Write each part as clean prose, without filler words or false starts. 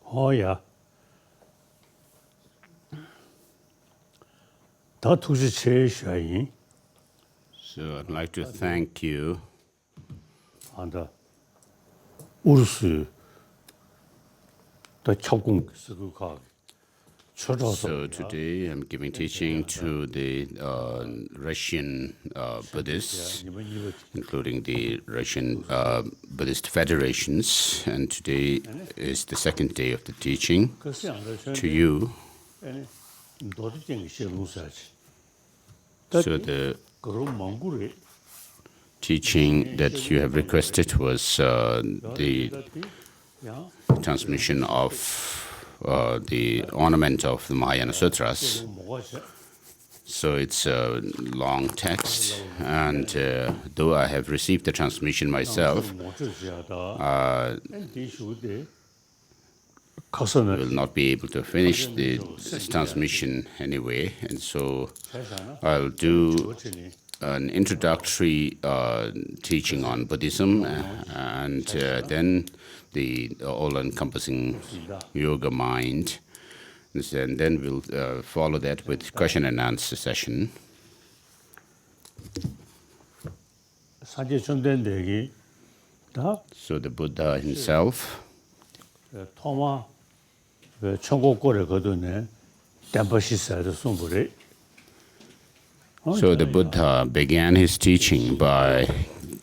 Oh, yeah. So I'd like to thank you. So today I'm giving teaching to the Russian Buddhists, including the Russian Buddhist Federations, and today is the second day of the teaching to you. So the teaching that you have requested was the transmission of the ornament of the Mayan Sutras. So it's a long text, and though I have received the transmission myself, I will not be able to finish this transmission anyway, and so I'll do an introductory teaching on Buddhism, and then the all-encompassing yoga mind, and then we'll follow that with question and answer session. So the Buddha himself, so the Buddha began his teaching by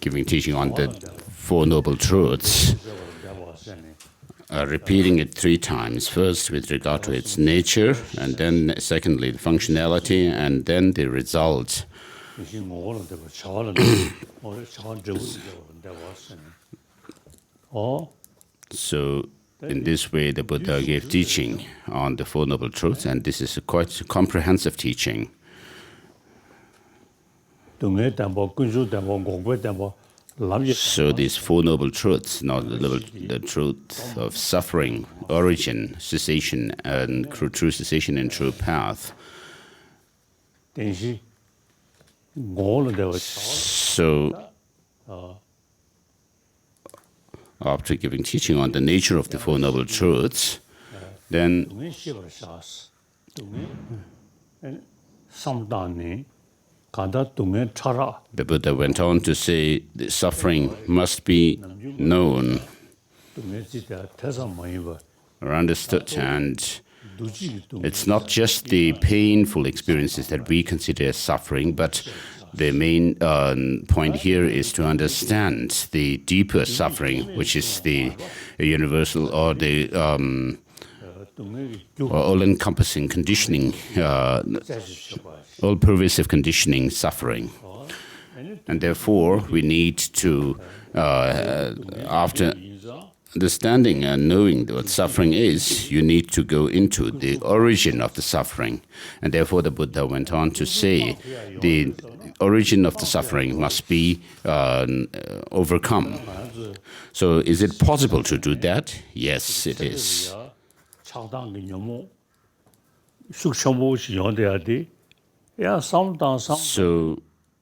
giving teaching on the Four Noble Truths, repeating it 3 times, first with regard to its nature, and then secondly the functionality, and then the result. So in this way the Buddha gave teaching on the Four Noble Truths, and this is a quite comprehensive teaching. So these Four Noble Truths, the truth of suffering, origin, cessation, and true cessation and true path. So after giving teaching on the nature of the Four Noble Truths, then the Buddha went on to say the suffering must be known or understood, and it's not just the painful experiences that we consider as suffering, but the main point here is to understand the deeper suffering, which is the universal or the all-encompassing conditioning, all-pervasive conditioning suffering. And therefore, we need to, after understanding and knowing what suffering is, you need to go into the origin of the suffering. And therefore, the Buddha went on to say the origin of the suffering must be overcome. So is it possible to do that? Yes, it is. So,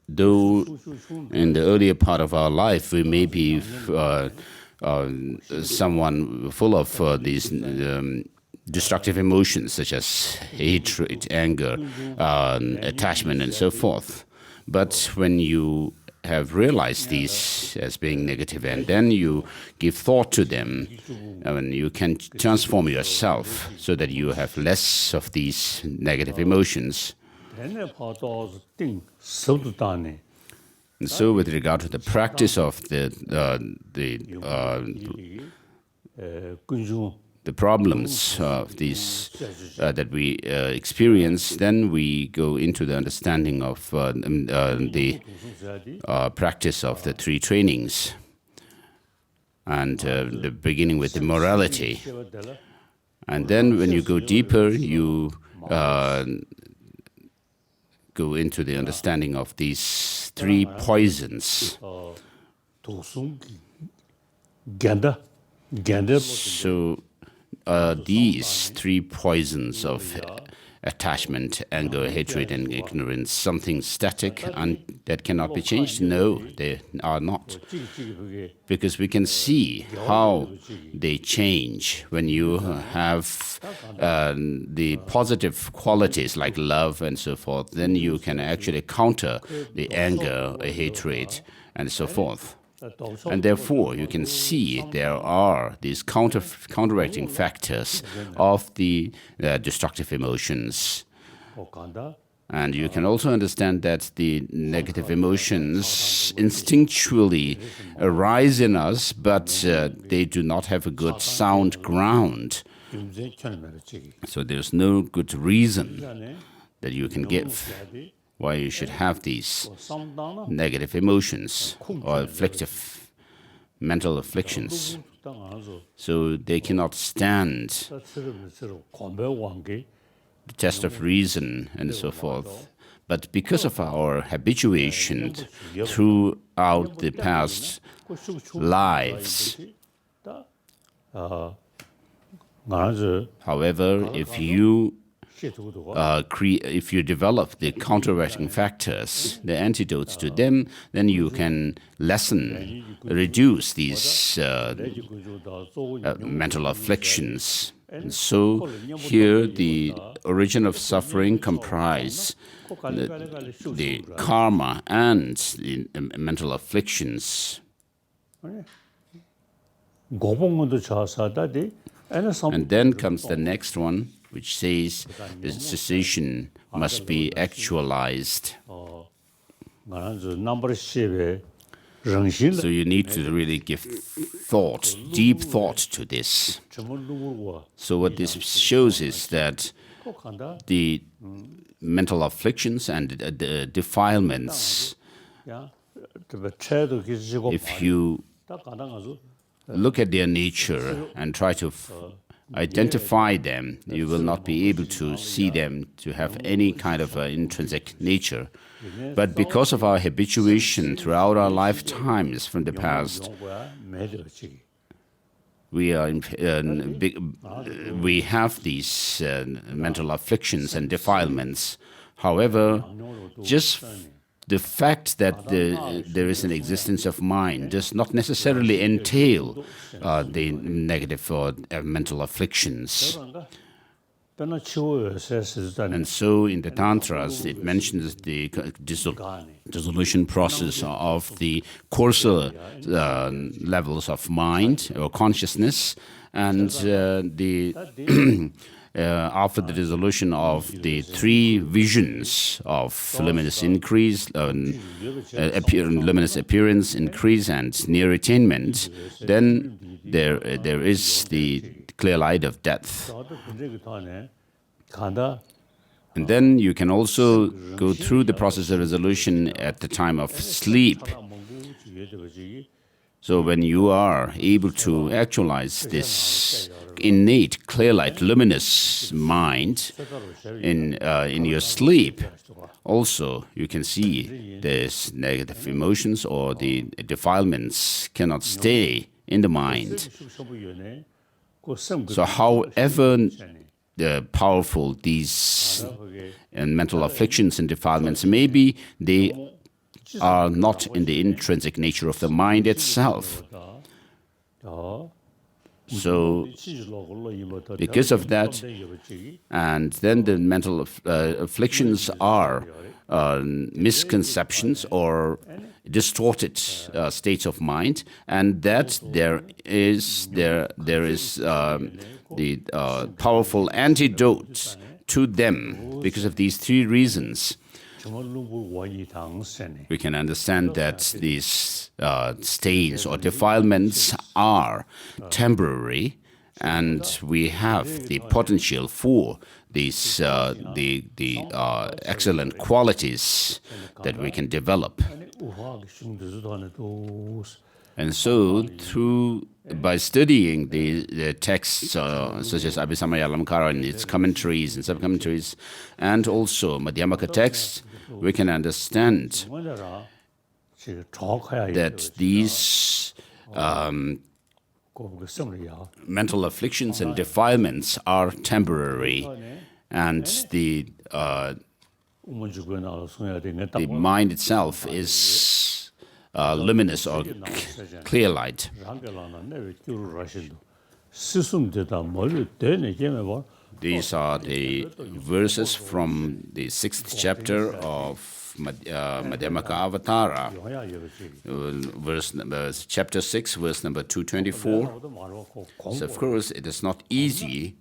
though in the earlier part of our life we may be someone full of these destructive emotions such as hatred, anger, attachment, and so forth, but when you have realized these as being negative, and then you give thought to them, and you can transform yourself so that you have less of these negative emotions. And so with regard to the practice of the problems of these that we experience, then we go into the understanding of the practice of the 3 trainings, and the beginning with the morality. And then when you go deeper, you go into the understanding of these 3 poisons. So these 3 poisons of attachment, anger, hatred, and ignorance something static and that cannot be changed? No, they are not. Because we can see how they change when you have the positive qualities like love and so forth. Then you can actually counter the anger, hatred, and so forth. And therefore, you can see there are these counteracting factors of the destructive emotions. And you can also understand that the negative emotions instinctually arise in us, but they do not have a good sound ground. So there's no good reason that you can give why you should have these negative emotions or mental afflictions. So they cannot stand the test of reason and so forth. But because of our habituation throughout the past lives, however, if you develop the counteracting factors, the antidotes to them, then you can reduce these mental afflictions. And so here the origin of suffering comprise the karma and the mental afflictions. And then comes the next one, which says the cessation must be actualized. So you need to really give thought, deep thought to this. So what this shows is that the mental afflictions and the defilements, if you look at their nature and try to identify them, you will not be able to see them to have any kind of intrinsic nature. But because of our habituation throughout our lifetimes from the past, we have these mental afflictions and defilements. However, just the fact that there is an existence of mind does not necessarily entail the negative or mental afflictions. And so in the Tantras, it mentions the dissolution process of the coarser levels of mind or consciousness, and after the dissolution of the three visions of luminous increase, luminous appearance, increase, and near attainment, then there is the clear light of death. And then you can also go through the process of resolution at the time of sleep. So when you are able to actualize this innate, clear light, luminous mind in your sleep, also you can see these negative emotions or the defilements cannot stay in the mind. So however powerful these mental afflictions and defilements may be, they are not in the intrinsic nature of the mind itself. So, because of that, and then the mental afflictions are misconceptions or distorted states of mind, and that there is the powerful antidote to them. Because of these three reasons, we can understand that these stains or defilements are temporary, and we have the potential for these the excellent qualities that we can develop. And so, by studying the texts such as Abhisamaya Alamkara and its commentaries and sub-commentaries, and also Madhyamaka texts, we can understand that these mental afflictions and defilements are temporary, and the mind itself is luminous or clear light. These are the verses from the 6th chapter of Madhyamaka Avatara, chapter 6, verse number 224. So, of course, it is not easy.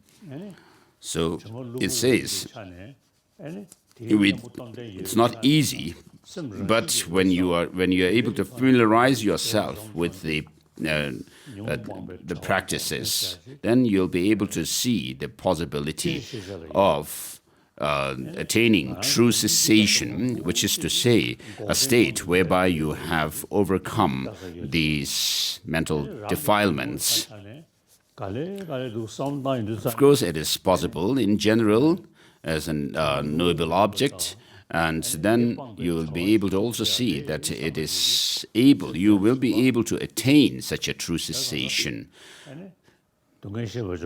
So, it says, it's not easy, but when you are able to familiarize yourself with the practices, then you'll be able to see the possibility of attaining true cessation, which is to say, a state whereby you have overcome these mental defilements. Of course, it is possible in general as a knowable object, and then you will be able to also see that you will be able to attain such a true cessation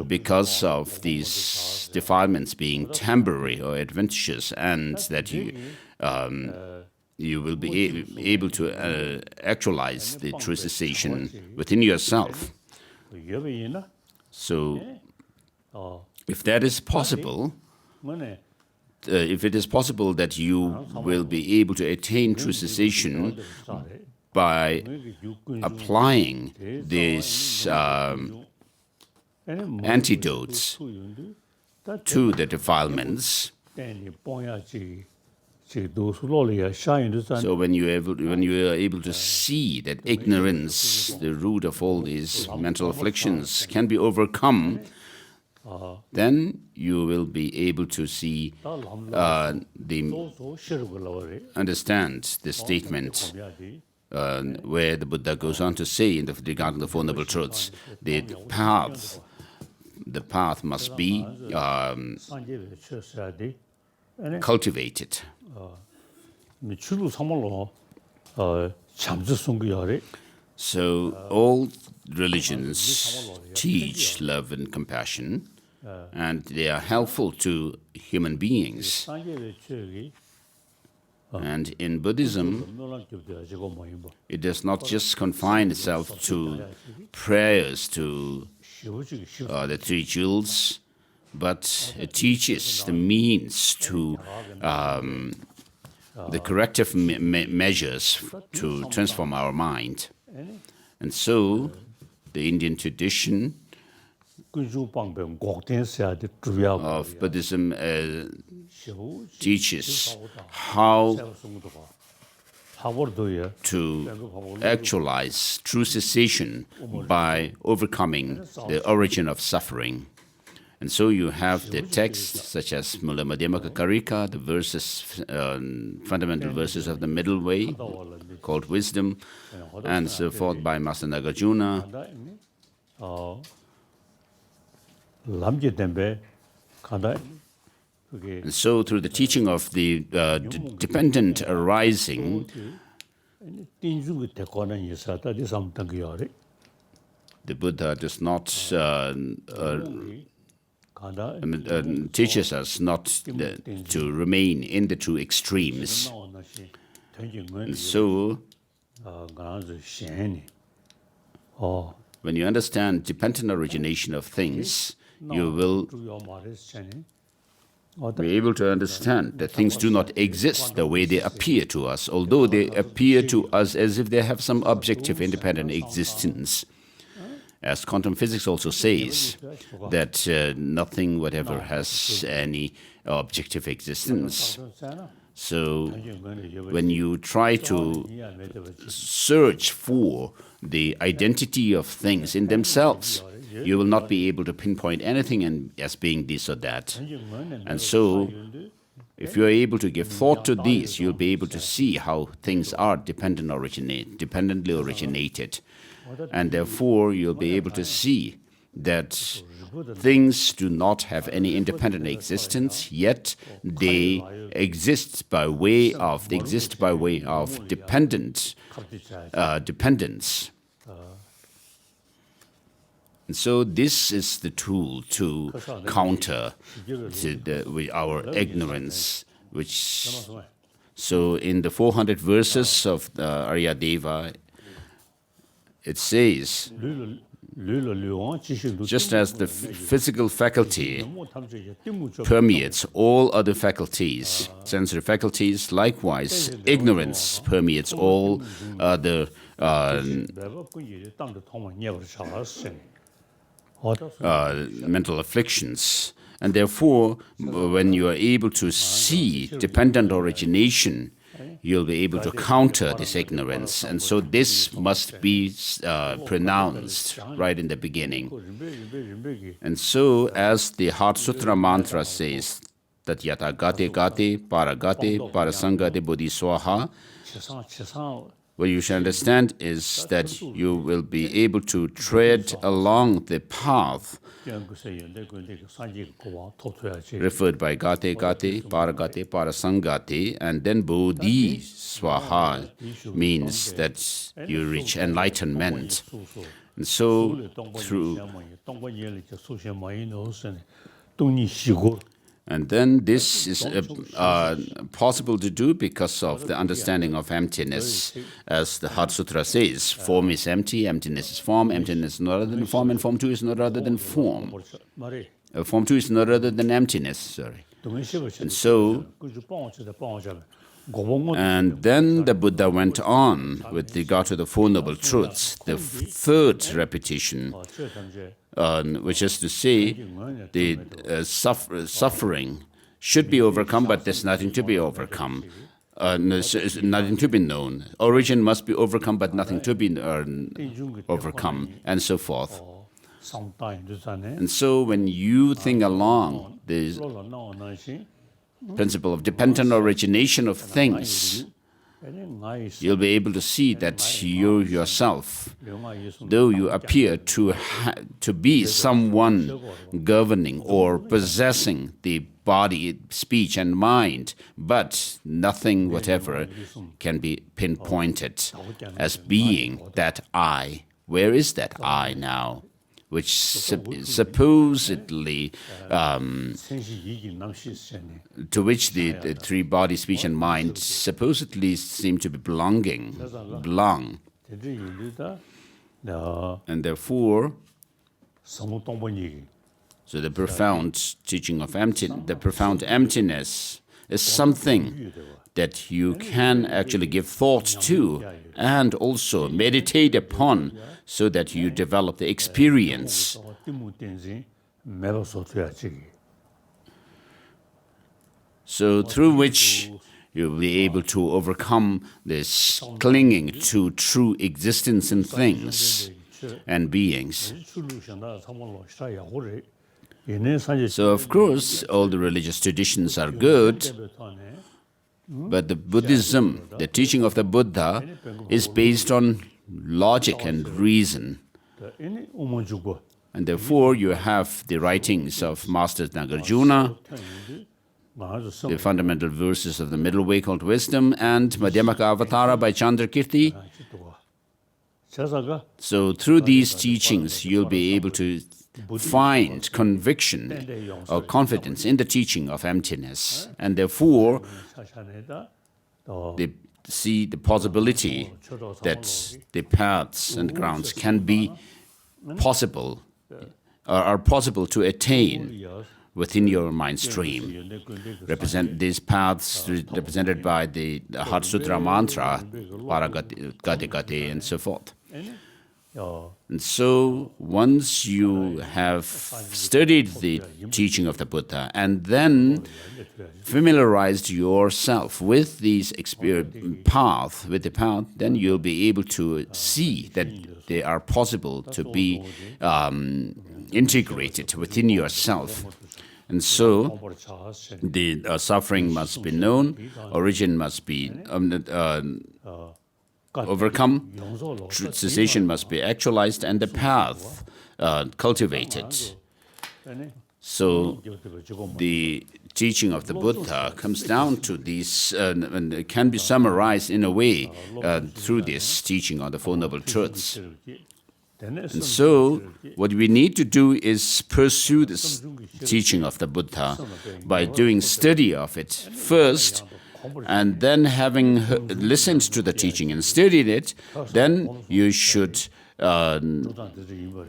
because of these defilements being temporary or adventitious, and that you will be able to actualize the true cessation within yourself. So, if that is possible, if it is possible that you will be able to attain true cessation by applying these antidotes to the defilements, so when you are able to see that ignorance, the root of all these mental afflictions, can be overcome, then you will be able to see, understand the statement where the Buddha goes on to say regarding the Four Noble Truths, the path must be cultivated. So all religions teach love and compassion, and they are helpful to human beings. And in Buddhism, it does not just confine itself to prayers to the three jewels, but it teaches the means to the corrective measures to transform our mind. And so, the Indian tradition of Buddhism teaches how to actualize true cessation by overcoming the origin of suffering. And so you have the texts such as Mula Madhyamaka Karika, the verses, fundamental verses of the middle way, called wisdom, and so forth by Master Nagarjuna. And so through the teaching of the dependent arising, the Buddha does not teaches us not to remain in the two extremes. And so, when you understand dependent origination of things, you will be able to understand that things do not exist the way they appear to us, although they appear to us as if they have some objective independent existence. As quantum physics also says, that nothing whatever has any objective existence. So when you try to search for the identity of things in themselves, you will not be able to pinpoint anything as being this or that. And so, if you are able to give thought to these, you'll be able to see how things are dependently originated. And therefore, you'll be able to see that things do not have any independent existence, yet they exist by way of dependence. And so this is the tool to counter our ignorance, which. So in the 400 verses of the Aryadeva, it says, just as the physical faculty permeates all other faculties, sensory faculties, likewise, ignorance permeates all other mental afflictions. And therefore, when you are able to see dependent origination, you'll be able to counter this ignorance. And so this must be pronounced right in the beginning. And so, as the Heart Sutra mantra says, that yata gate gate, paragate, parasangate bodhi swaha, what you should understand is that you will be able to tread along the path referred by gate gate, paragate, parasangate, and then bodhi swaha means that you reach enlightenment. And so, and then this is possible to do because of the understanding of emptiness. As the Heart Sutra says, form is empty, emptiness is form is not other than form, and form too is not other than form. Form too is not other than emptiness, sorry. And so, and then the Buddha went on with regard to the Four Noble Truths, the third repetition, which is to say, the suffering should be overcome, but there's nothing to be overcome. Nothing to be known. Origin must be overcome, but nothing to be overcome, and so forth. And so when you think along the principle of dependent origination of things, you'll be able to see that you yourself, though you appear to be someone governing or possessing the body, speech, and mind, but nothing whatever can be pinpointed as being that I. Where is that I now? Which supposedly, to which the three body, speech, and mind supposedly seem to be belong. And therefore, so the profound teaching of the profound emptiness is something that you can actually give thought to and also meditate upon, so that you develop the experience. So through which you'll be able to overcome this clinging to true existence in things and beings. So of course, all the religious traditions are good, but the Buddhism, the teaching of the Buddha, is based on logic and reason. And therefore, you have the writings of Master Nagarjuna, the fundamental verses of the middle way called wisdom, and Madhyamaka Avatara by Chandrakirti. So through these teachings, you'll be able to find conviction or confidence in the teaching of emptiness. And therefore, they see the possibility that the paths and grounds can be possible, are possible to attain within your mind stream. These paths represented by the Heart Sutra mantra, Paragate, Gate Gate, and so forth. And so, once you have studied the teaching of the Buddha and then familiarized yourself with these path, then you'll be able to see that they are possible to be integrated within yourself. And so, the suffering must be known, origin must be overcome, cessation must be actualized, and the path cultivated. So the teaching of the Buddha comes down to these, and it can be summarized in a way through this teaching on the Four Noble Truths. And so, what we need to do is pursue this teaching of the Buddha by doing study of it first, and then having listened to the teaching and studied it, then you should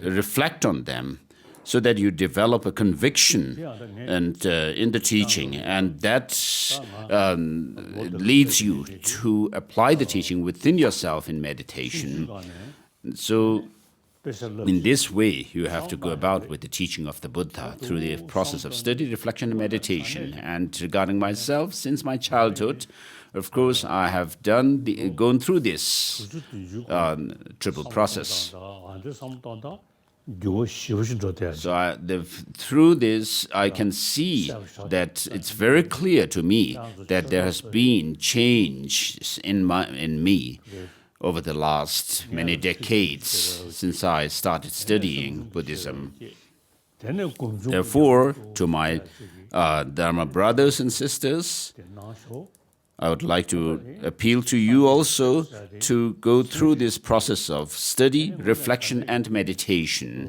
reflect on them so that you develop a conviction and in the teaching, and that leads you to apply the teaching within yourself in meditation. So in this way, you have to go about with the teaching of the Buddha through the process of study, reflection, and meditation. And regarding myself, since my childhood, of course, I have gone through this triple process. So through this, I can see that it's very clear to me that there has been change in me over the last many decades since I started studying Buddhism. Therefore, to my Dharma brothers and sisters, I would like to appeal to you also to go through this process of study, reflection, and meditation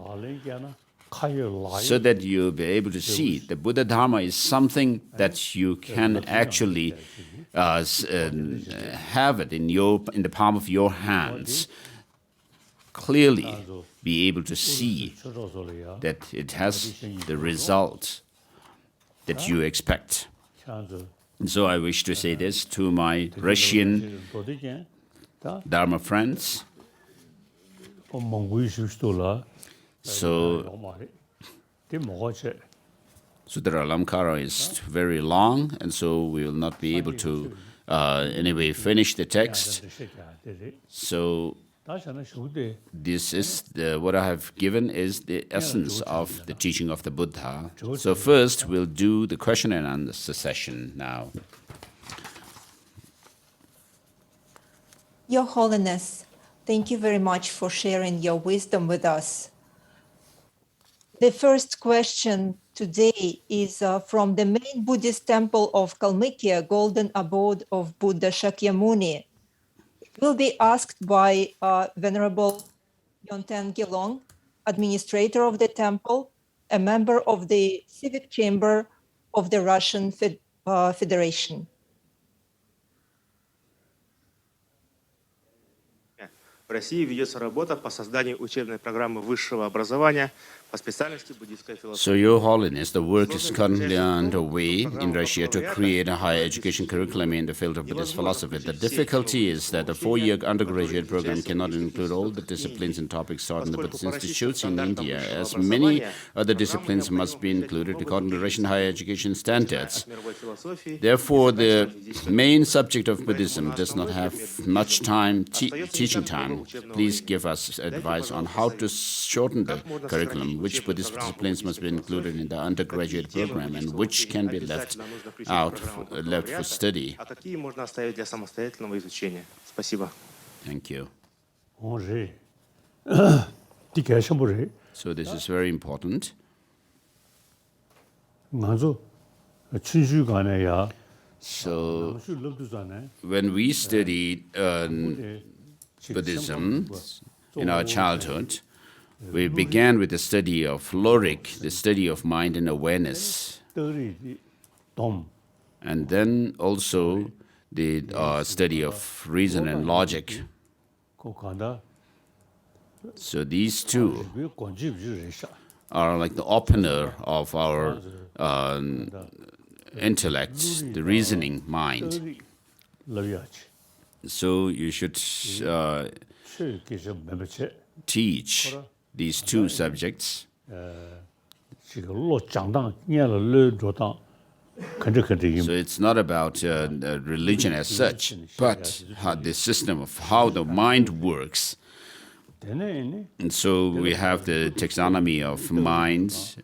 so that you'll be able to see the Buddha Dharma is something that you can actually have it in the palm of your hands, clearly be able to see that it has the result that you expect. And so I wish to say this to my Russian Dharma friends. So Sutra Alamkara is very long, and so we will not be able to anyway finish the text. So this is what I have given is the essence of the teaching of the Buddha. So first we'll do the question and answer session now. Your Holiness, thank you very much for sharing your wisdom with us. The first question today is from the main Buddhist temple of Kalmykia, Golden Abode of Buddha Shakyamuni. It will be asked by Venerable Yonten Gelong, administrator of the temple, a member of the Civic Chamber of the Russian Federation. В России ведется работа по созданию учебной программы высшего образования по специальности буддийская философия. So, Your Holiness, the work is currently underway in Russia to create a higher education curriculum in the field of Buddhist philosophy. The difficulty is that the 4-year undergraduate program cannot include all the disciplines and topics taught in the Buddhist institutes in India, as many other disciplines must be included according to Russian higher education standards. Therefore, the main subject of Buddhism does not have much teaching time. Please give us advice on how to shorten the curriculum, which Buddhist disciplines must be included in the undergraduate program, and which can be left for study. Thank you. So this is very important. So when we studied Buddhism in our childhood, we began with the study of logic, the study of mind and awareness, and then also the study of reason and logic. So these two are like the opener of our intellect, the reasoning mind. So you should teach these two subjects. So it's not about religion as such, but the system of how the mind works. And so we have the taxonomy of minds,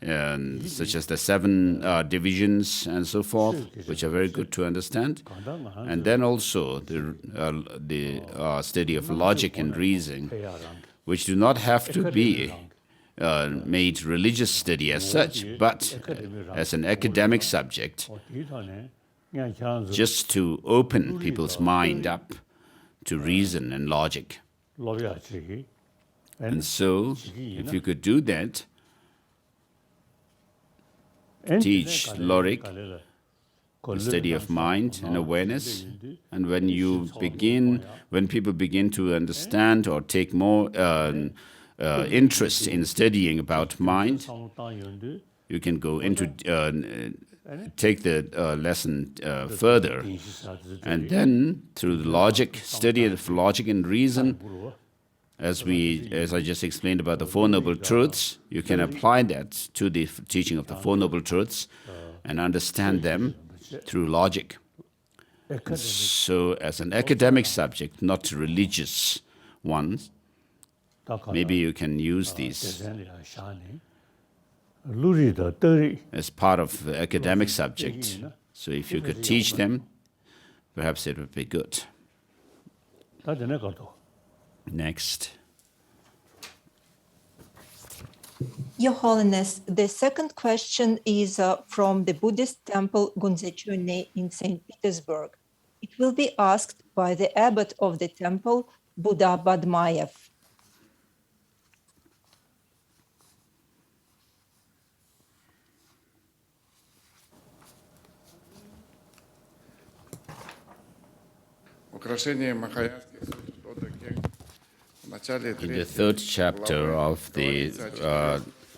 such as the 7 divisions and so forth, which are very good to understand. And then also the study of logic and reasoning, which do not have to be made religious study as such, but as an academic subject, just to open people's mind up to reason and logic. And so, if you could do that, teach logic, the study of mind and awareness, and when people begin to understand or take more interest in studying about mind, you can go into take the lesson further, and then through the logic, study of logic and reason, as I just explained about the Four Noble Truths, you can apply that to the teaching of the Four Noble Truths and understand them through logic. And so, as an academic subject, not religious ones, maybe you can use these as part of the academic subject. So if you could teach them, perhaps it would be good. Next. Your Holiness, the second question is from the Buddhist temple Gunzechune in St. Petersburg. It will be asked by the abbot of the temple, Buddha Badmayev. In the third chapter of the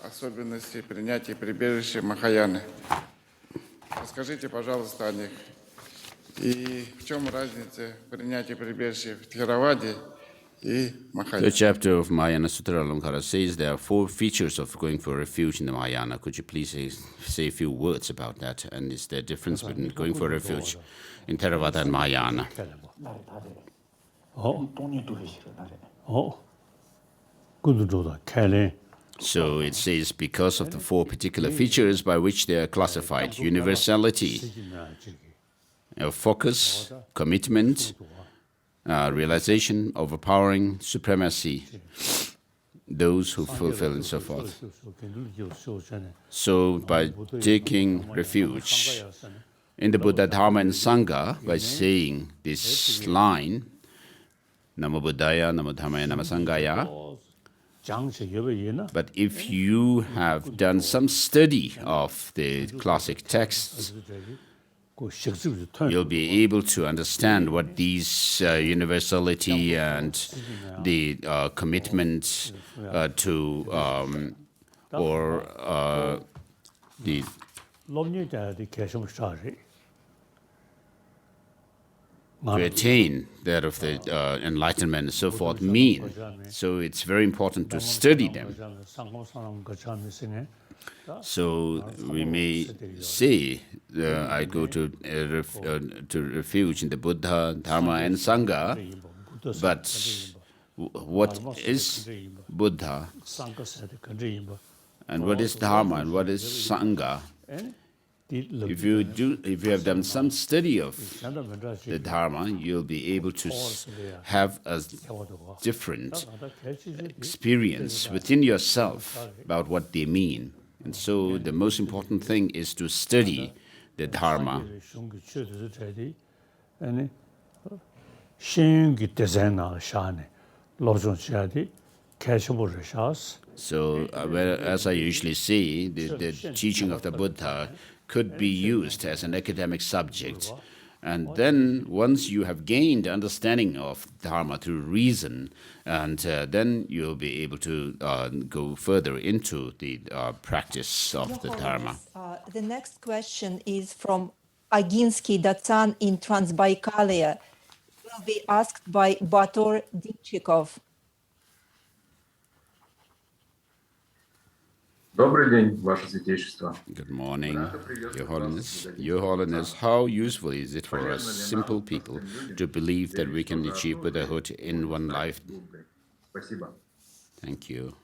особенности принятия прибежища Махаяны. Расскажите, пожалуйста, о них. И в чем разница принятия прибежища в Theravada и Махаяне? third chapter of Mahayana Sutra Alomkara says there are 4 features of going for refuge in the Mahayana. Could you please say a few words about that? And is there a difference between going for refuge in Theravada and Mahayana? So it says because of the 4 particular features by which they are classified: universality, focus, commitment, realization, overpowering, supremacy, those who fulfill and so forth. So by taking refuge in the Buddha, Dharma and Sangha, by saying this line, Namo Buddhaya, Namo Dhammaya, Namo Sanghaya, but if you have done some study of the classic texts, you'll be able to understand what these universality and the commitment to or the to attain that of the enlightenment and so forth mean. So it's very important to study them. So we may say, I go to refuge in the Buddha, Dharma and Sangha, but what is Buddha and what is Dharma and what is Sangha? If you have done some study of the Dharma, you'll be able to have a different experience within yourself about what they mean. And so the most important thing is to study the Dharma. So, as I usually say, the teaching of the Buddha could be used as an academic subject. And then, once you have gained understanding of Dharma through reason, and then you'll be able to go further into the practice of the Dharma. The next question is from Aginsky Datsan in Transbaikalia. It will be asked by Bator Dimchikov. Добрый день, Ваше Святейшество. Good morning, Your Holiness. Your Holiness, how useful is it for us simple people to believe that we can achieve Buddhahood in one life? Спасибо. Thank you.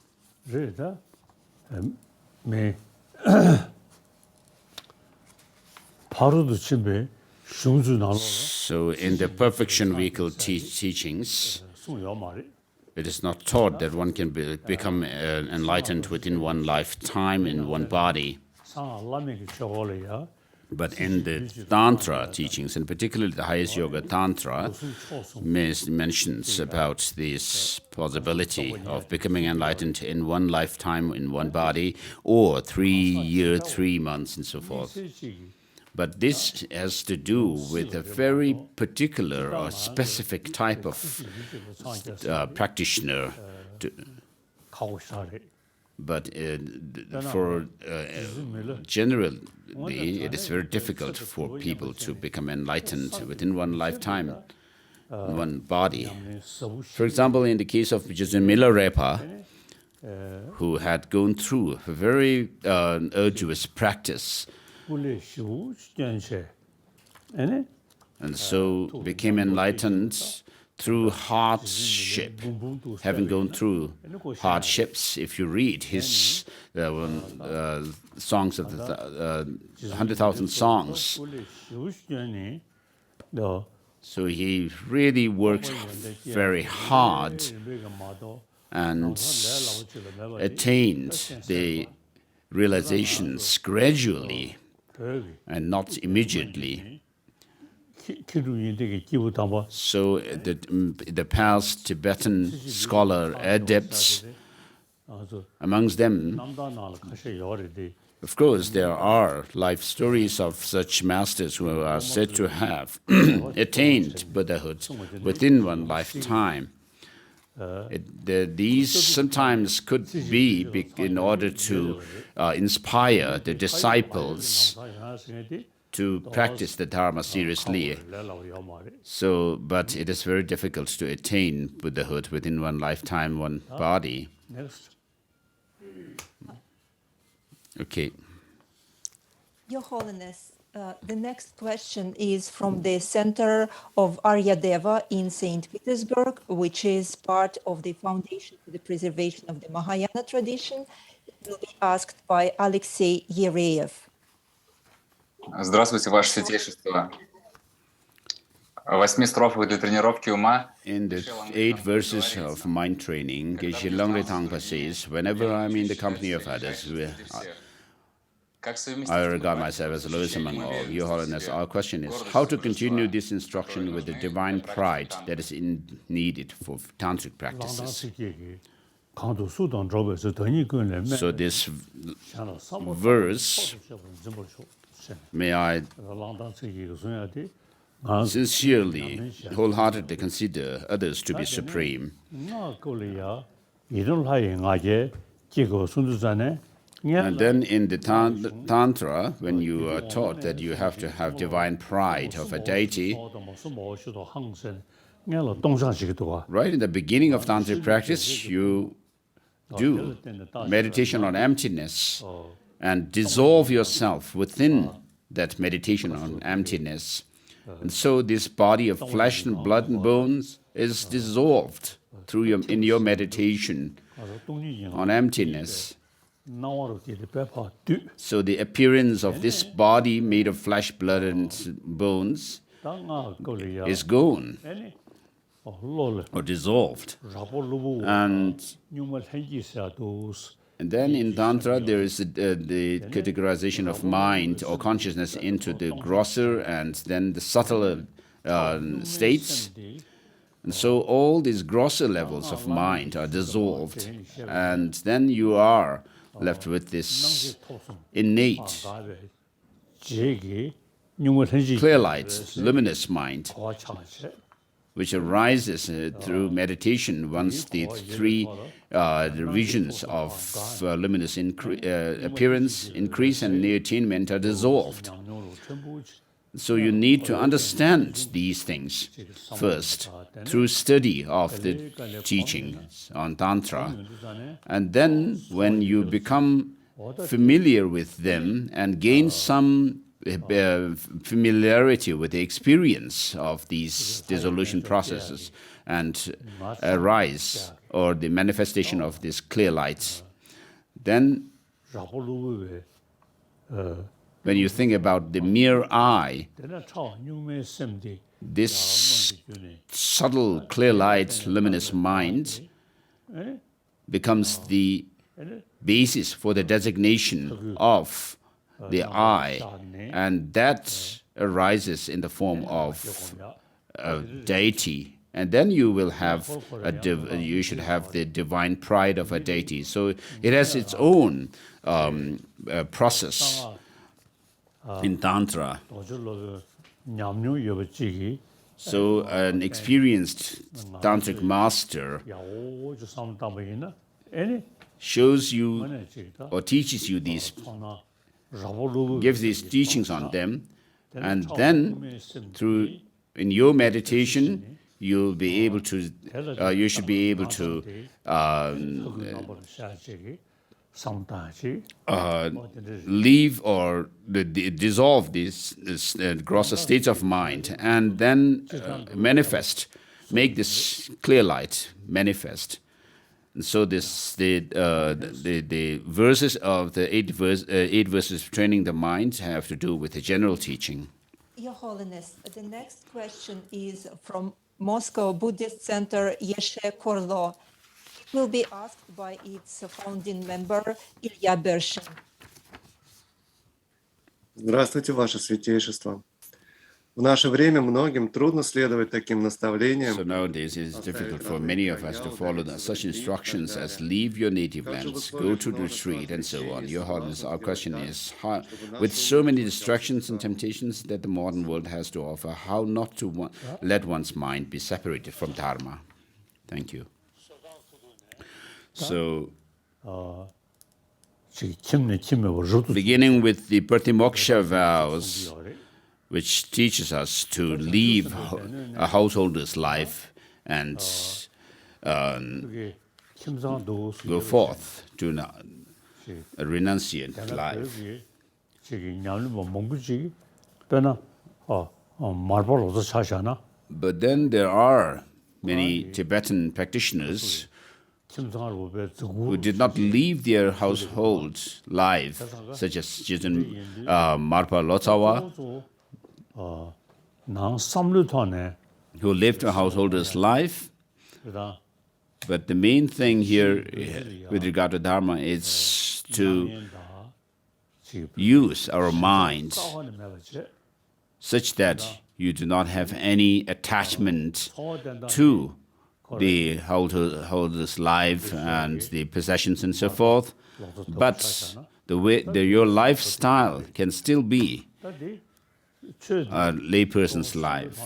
So in the Perfection Vehicle teachings, it is not taught that one can become enlightened within one lifetime in one body. But in the Tantra teachings, and particularly the highest yoga Tantra, mentions about this possibility of becoming enlightened in one lifetime, in one body, or 3 years, 3 months, and so forth. But this has to do with a very particular or specific type of practitioner. But for generally, it is very difficult for people to become enlightened within one lifetime, one body. For example, in the case of Milarepa, who had gone through a very arduous practice, and so became enlightened through hardship, having gone through hardships. If you read his songs of the 100,000 songs, so he really worked very hard and attained the realizations gradually and not immediately. So the past Tibetan scholar adepts, amongst them, of course, there are life stories of such masters who are said to have attained Buddhahood within one lifetime. These sometimes could be in order to inspire the disciples to practice the Dharma seriously. So, but it is very difficult to attain Buddhahood within one lifetime, one body. Okay. Your Holiness, the next question is from the Center of Aryadeva in St. Petersburg, which is part of the Foundation for the Preservation of the Mahayana tradition. It will be asked by Alexei Yereev. Здравствуйте, Ваше Святейшество. В 8 строфах для тренировки ума. In the 8 verses of mind training, Geshe Langre Tangpa says, whenever I'm in the company of others, I regard myself as the lowest among all. Your Holiness, our question is how to continue this instruction with the divine pride that is needed for tantric practices. So this verse, may I sincerely, wholeheartedly consider others to be supreme. And then in the Tantra, when you are taught that you have to have divine pride of a deity, right in the beginning of Tantric practice, you do meditation on emptiness and dissolve yourself within that meditation on emptiness. And so this body of flesh and blood and bones is dissolved in your meditation on emptiness. So the appearance of this body made of flesh, blood, and bones is gone or dissolved. And then in Tantra, there is the categorization of mind or consciousness into the grosser and then the subtler states. And so all these grosser levels of mind are dissolved, and then you are left with this innate, clear light, luminous mind, which arises through meditation once the 3 regions of luminous appearance, increase, and near attainment are dissolved. So you need to understand these things first through study of the teachings on Tantra. And then when you become familiar with them and gain some familiarity with the experience of these dissolution processes and arise, or the manifestation of this clear light, then when you think about the mere eye, this subtle, clear light, luminous mind becomes the basis for the designation of the I, and that arises in the form of a deity. And then you will have you should have the divine pride of a deity. So it has its own process in Tantra. So an experienced tantric master shows you or teaches you these, gives these teachings on them, and then through in your meditation you'll be able to you should be able to leave or dissolve these grosser states of mind, and then manifest, make this clear light manifest. And so this the verses of the eight verses of training the mind have to do with the general teaching. Your Holiness, the next question is from Moscow Buddhist Center Yeshe Korlo. It will be asked by its founding member Ilya Bershin. Здравствуйте, Ваше Святейшество. В наше время многим трудно следовать таким наставлениям. So nowadays it is difficult for many of us to follow such instructions as leave your native lands, go to the retreat, and so on. Your Holiness, our question is, how, with so many distractions and temptations that the modern world has to offer, how not to let one's mind be separated from Dharma? Thank you. So, beginning with the Moksha Vows, which teaches us to leave a householder's life and go forth to a renunciant life. But then there are many Tibetan practitioners who did not leave their household life, such as Jiten Marpa Lotsawa, who lived a householder's life. But the main thing here with regard to Dharma is to use our minds such that you do not have any attachment to the householder's life and the possessions and so forth, but your lifestyle can still be a layperson's life.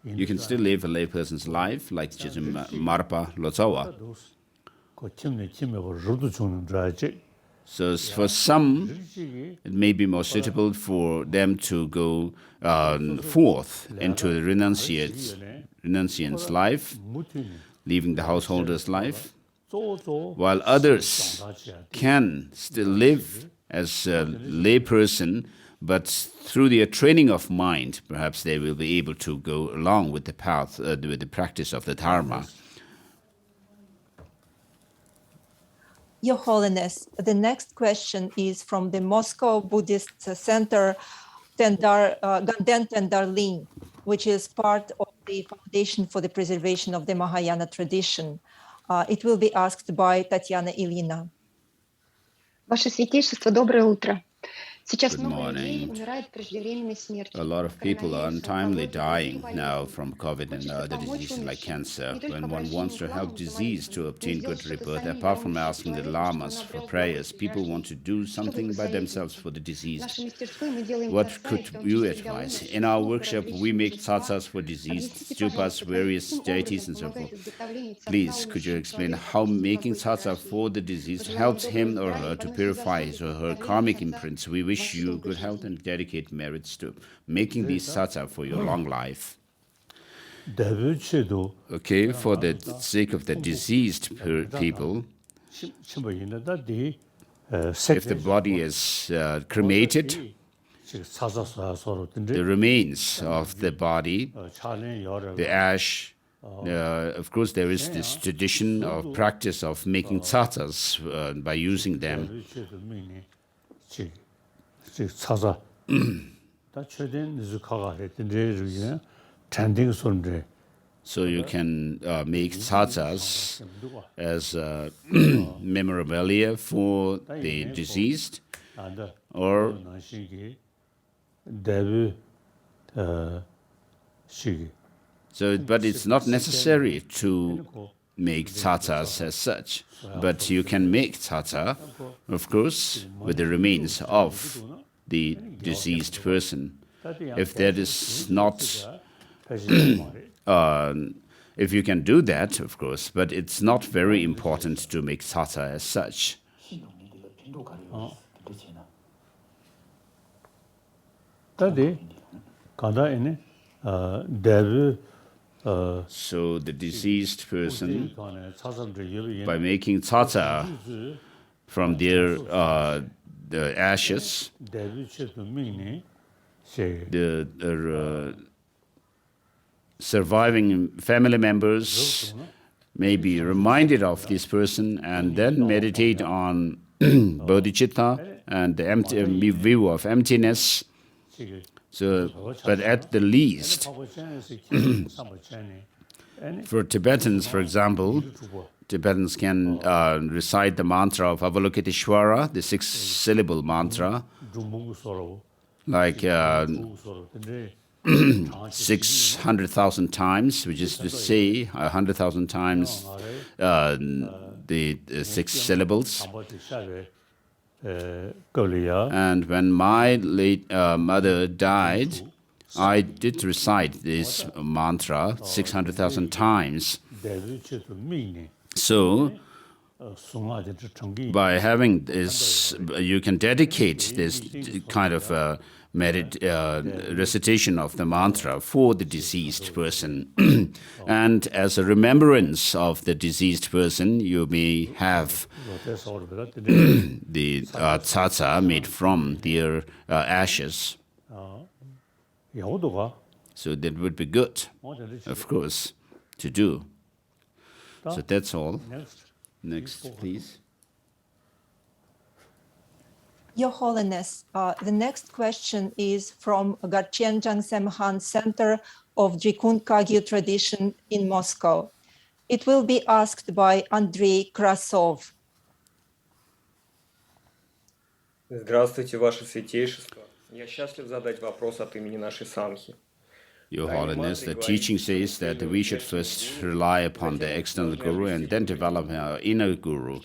You can still live a layperson's life, like Marpa Lotsawa. So for some, it may be more suitable for them to go forth into the renunciant's life, leaving the householder's life, while others can still live as a layperson, but through their training of mind, perhaps they will be able to go along with the path, with the practice of the Dharma. Your Holiness, the next question is from the Moscow Buddhist Center, Ganden Tendarlin, which is part of the Foundation for the Preservation of the Mahayana Tradition. It will be asked by Tatiana Ilina. Ваше Святейшество, доброе утро. Good morning. A lot of people are untimely dying now from COVID and other diseases like cancer. When one wants to help diseased to obtain good rebirth, apart from asking the Lamas for prayers, people want to do something by themselves for the diseased. What could you advise? In our workshop, we make tsatsas for diseased, stupas, various deities and so forth. Please, could you explain how making tsatsa for the diseased helps him or her to purify his or her karmic imprints? We wish you good health and dedicate merits to making these satsa for your long life. Okay, for the sake of the diseased people, if the body is cremated, the remains of the body, the ash, of course there is this tradition of practice of making tsatsas by using them. So you can make tsatsas as memorabilia for the deceased, or so, but it's not necessary to make tatas as such. But you can make tata, of course, with the remains of the deceased person. If that is not, if you can do that, of course, but it's not very important to make tata as such. So the deceased person, by making tata from their the ashes, the surviving family members may be reminded of this person and then meditate on bodhicitta and the view of emptiness. So, but at the least, for Tibetans, for example, Tibetans can recite the mantra of Avalokiteshvara, the 6-syllable mantra, like 600,000 times, which is to say 100,000 times the 6 syllables. And when my late mother died, I did recite this mantra 600,000 times. So, by having this, you can dedicate this kind of recitation of the mantra for the deceased person. And as a remembrance of the deceased person, you may have the tata made from their ashes. So that would be good, of course, to do. So that's all. Next, please. Your Holiness, the next question is from Garchen Jangsem Han Center of Drikun Kagyu tradition in Moscow. It will be asked by Andrei Krasov. Здравствуйте, Ваше Святейшество. Я счастлив задать вопрос от имени нашей Санхи. Your Holiness, the teaching says that we should first rely upon the external guru and then develop our inner guru.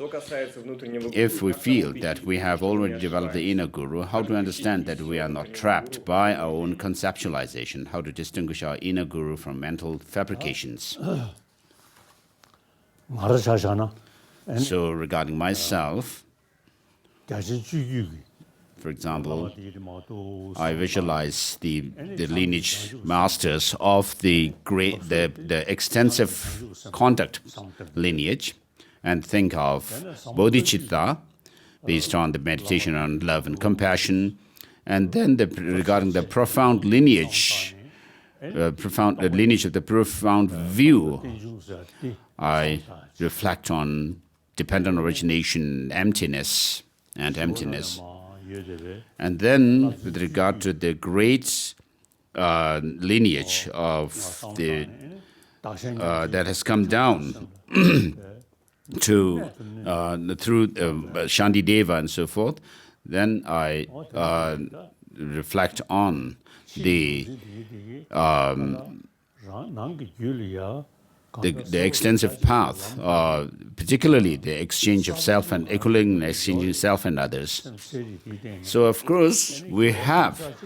If we feel that we have already developed the inner guru, how to understand that we are not trapped by our own conceptualization? How to distinguish our inner guru from mental fabrications? So regarding myself, for example, I visualize the lineage masters of the extensive conduct lineage and think of bodhicitta based on the meditation on love and compassion, and then regarding the profound lineage, lineage of the profound view, I reflect on dependent origination, emptiness, and emptiness. And then, with regard to the great lineage of the that has come down to through Shantideva and so forth, then I reflect on the extensive path, particularly the exchange of self and equaling exchanging self and others. So, of course, we have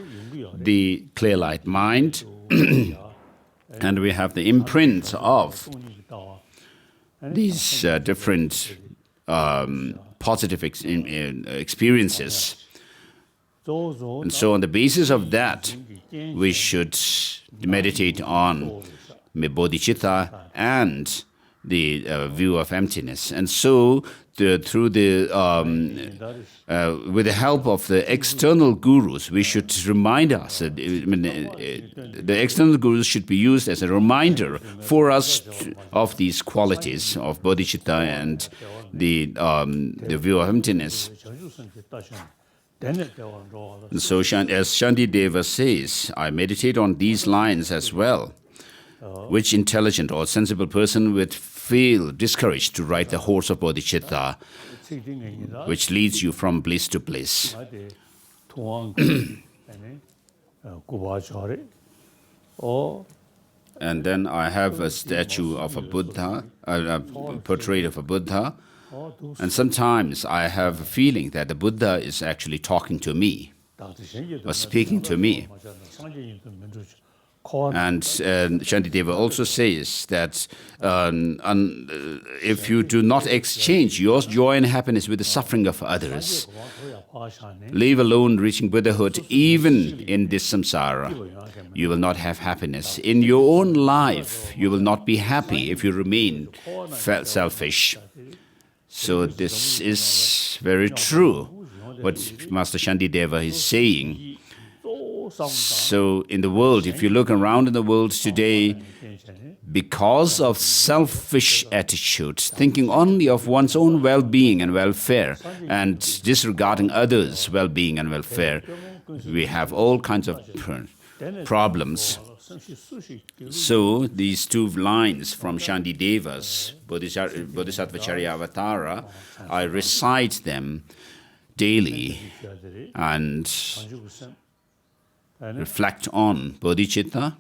the clear light mind, and we have the imprint of these different positive experiences. And so, on the basis of that, we should meditate on bodhicitta and the view of emptiness. And so, through the with the help of the external gurus, we should remind us. The external gurus should be used as a reminder for us of these qualities of bodhicitta and the view of emptiness. And so, as Shantideva says, I meditate on these lines as well. Which intelligent or sensible person with feel discouraged to ride the horse of bodhicitta, which leads you from bliss to bliss. And then I have a statue of a Buddha, a portrait of a Buddha, and sometimes I have a feeling that the Buddha is actually talking to me, or speaking to me. And Shantideva also says that if you do not exchange your joy and happiness with the suffering of others, leave alone reaching Buddhahood, even in this samsara, you will not have happiness. In your own life, you will not be happy if you remain selfish. So this is very true, what Master Shantideva is saying. So in the world, if you look around in the world today, because of selfish attitude, thinking only of one's own well-being and welfare, and disregarding others' well-being and welfare, we have all kinds of problems. So these two lines from Shantideva's Bodhisattva Charyavatara, I recite them daily and reflect on bodhicitta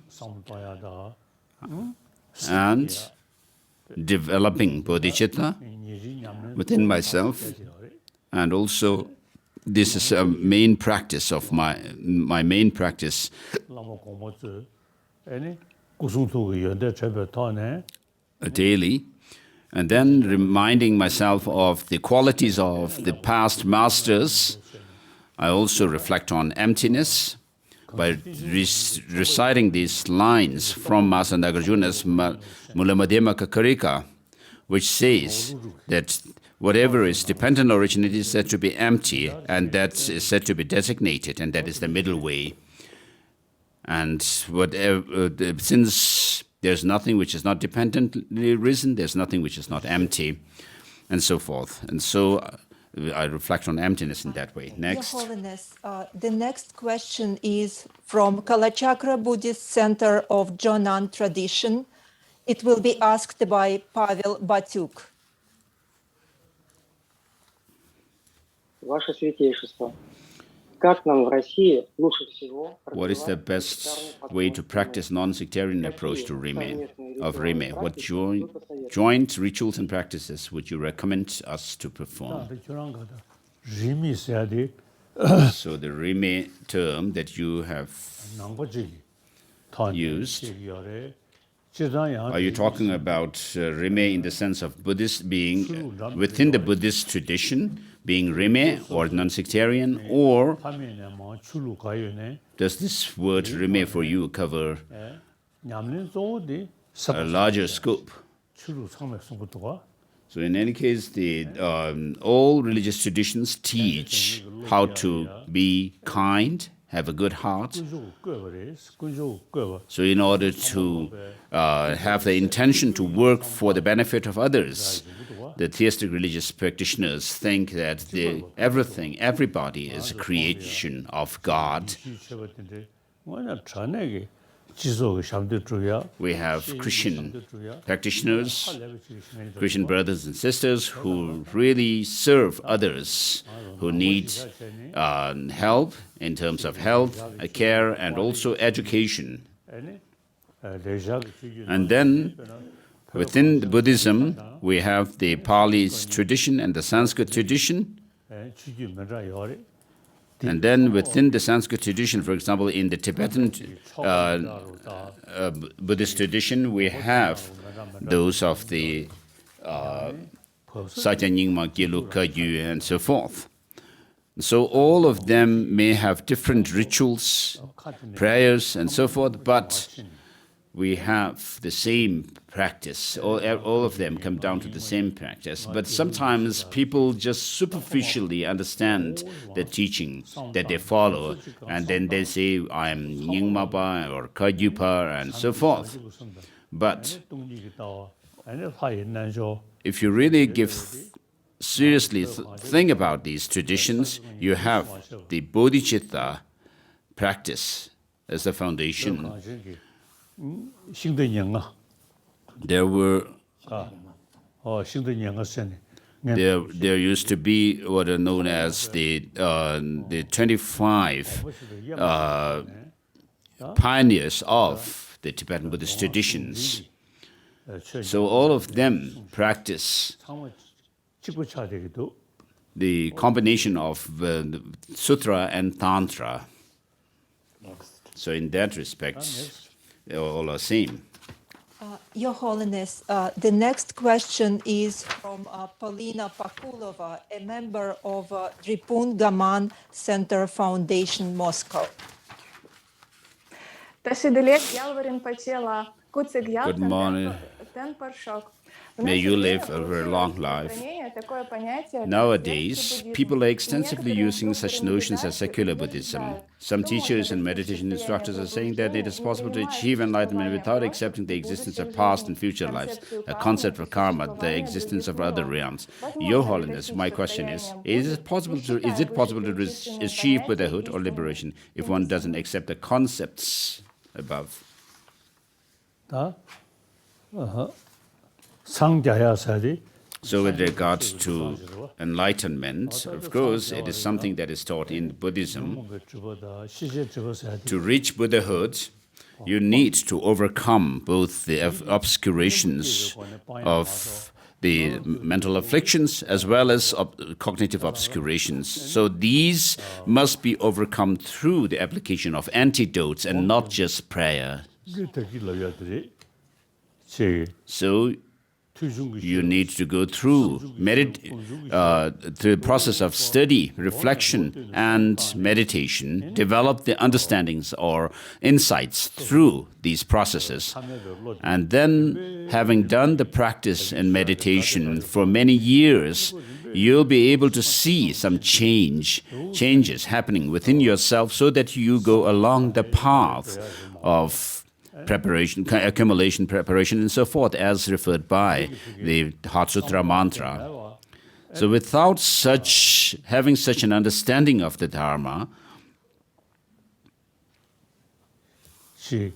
and developing bodhicitta within myself. And also, this is a main practice of my main practice. Daily, and then reminding myself of the qualities of the past masters. I also reflect on emptiness by reciting these lines from Master Nagarjuna's Mulamadhyama Kakarika, which says that whatever is dependent originated is said to be empty, and that is said to be designated, and that is the middle way. And whatever, since there's nothing which is not dependently risen, there's nothing which is not empty, and so forth. And so I reflect on emptiness in that way. Next. Your Holiness, the next question is from Kalachakra Buddhist Center of Jonan tradition. It will be asked by Pavel Batyuk. Ваше Святейшество, как нам в России лучше всего... What is the best way to practice non-sectarian approach to Rime? What joint rituals and practices would you recommend us to perform? So the Rime term that you have used, are you talking about Rime in the sense of Buddhist being within the Buddhist tradition, being Rime or non-sectarian, or does this word Rime for you cover a larger scope? So in any case, all religious traditions teach how to be kind, have a good heart. So in order to have the intention to work for the benefit of others, the theistic religious practitioners think that everybody is a creation of God. We have Christian practitioners, Christian brothers and sisters who really serve others, who need help in terms of health, care, and also education. And then within the Buddhism, we have the Pali tradition and the Sanskrit tradition. And then within the Sanskrit tradition, for example, in the Tibetan Buddhist tradition, we have those of the Satyanyingma, Gyelu, Kagyu, and so forth. So all of them may have different rituals, prayers, and so forth, but we have the same practice. All of them come down to the same practice. But sometimes people just superficially understand the teaching that they follow, and then they say, I'm Nyingmapa or Kagyupa, and so forth. But if you really seriously think about these traditions, you have the bodhicitta practice as the foundation. There were There used to be what are known as the 25 pioneers of the Tibetan Buddhist traditions. So all of them practice the combination of Sutra and Tantra. So in that respect, they all are same. Your Holiness, the next question is from Polina Pakulova, a member of Dripun Gaman Center Foundation, Moscow. Good morning. May you live a very long life. Nowadays, people are extensively using such notions as secular Buddhism. Some teachers and meditation instructors are saying that it is possible to achieve enlightenment without accepting the existence of past and future lives, a concept of karma, the existence of other realms. Your Holiness, my question is it possible to achieve Buddhahood or liberation if one doesn't accept the concepts above? So with regards to enlightenment, of course, it is something that is taught in Buddhism. To reach Buddhahood, you need to overcome both the obscurations of the mental afflictions as well as cognitive obscurations. So these must be overcome through the application of antidotes and not just prayer. So you need to go through the process of study, reflection, and meditation, develop the understandings or insights through these processes. And then, having done the practice and meditation for many years, you'll be able to see some changes happening within yourself so that you go along the path of preparation, accumulation, preparation, and so forth, as referred by the Heart Sutra mantra. So without having such an understanding of the Dharma, to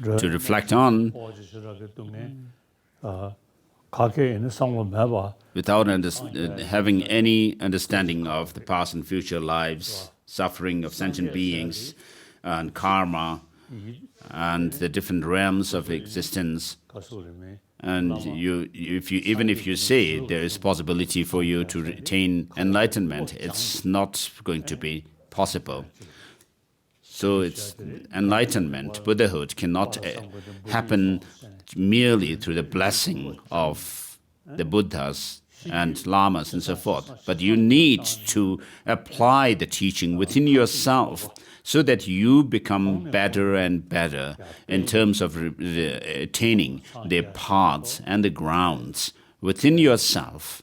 reflect on, without having any understanding of the past and future lives, suffering of sentient beings, and karma, and the different realms of existence. And even if you say there is possibility for you to attain enlightenment, it's not going to be possible. So it's enlightenment, Buddhahood, cannot happen merely through the blessing of the Buddhas and Lamas and so forth. But you need to apply the teaching within yourself so that you become better and better in terms of attaining the paths and the grounds within yourself.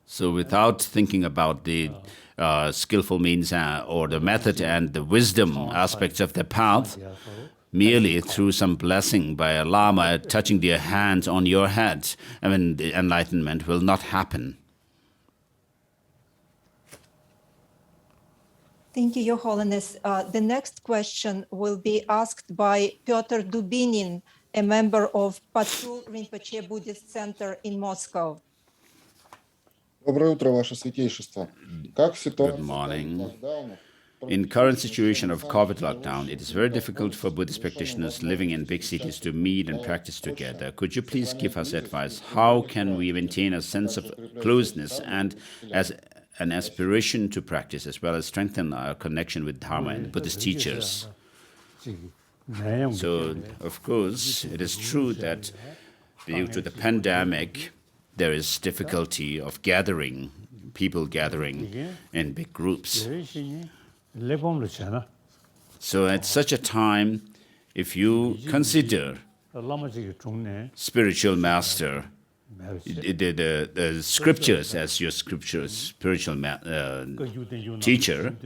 So without thinking about the skillful means or the method and the wisdom aspects of the path, merely through some blessing by a Lama touching their hands on your head, the enlightenment will not happen. Thank you, Your Holiness. The next question will be asked by Pyotr Dubinin, a member of Patul Rinpoche Buddhist Center in Moscow. Доброе утро, Ваше Святейшество. Как ситуация? Good morning. In current situation of COVID lockdown, it is very difficult for Buddhist practitioners living in big cities to meet and practice together. Could you please give us advice? How can we maintain a sense of closeness and as an aspiration to practice, as well as strengthen our connection with Dharma and Buddhist teachers? So, of course, it is true that due to the pandemic, there is difficulty of people gathering in big groups. So at such a time, if you consider spiritual master, the scriptures as your spiritual teacher,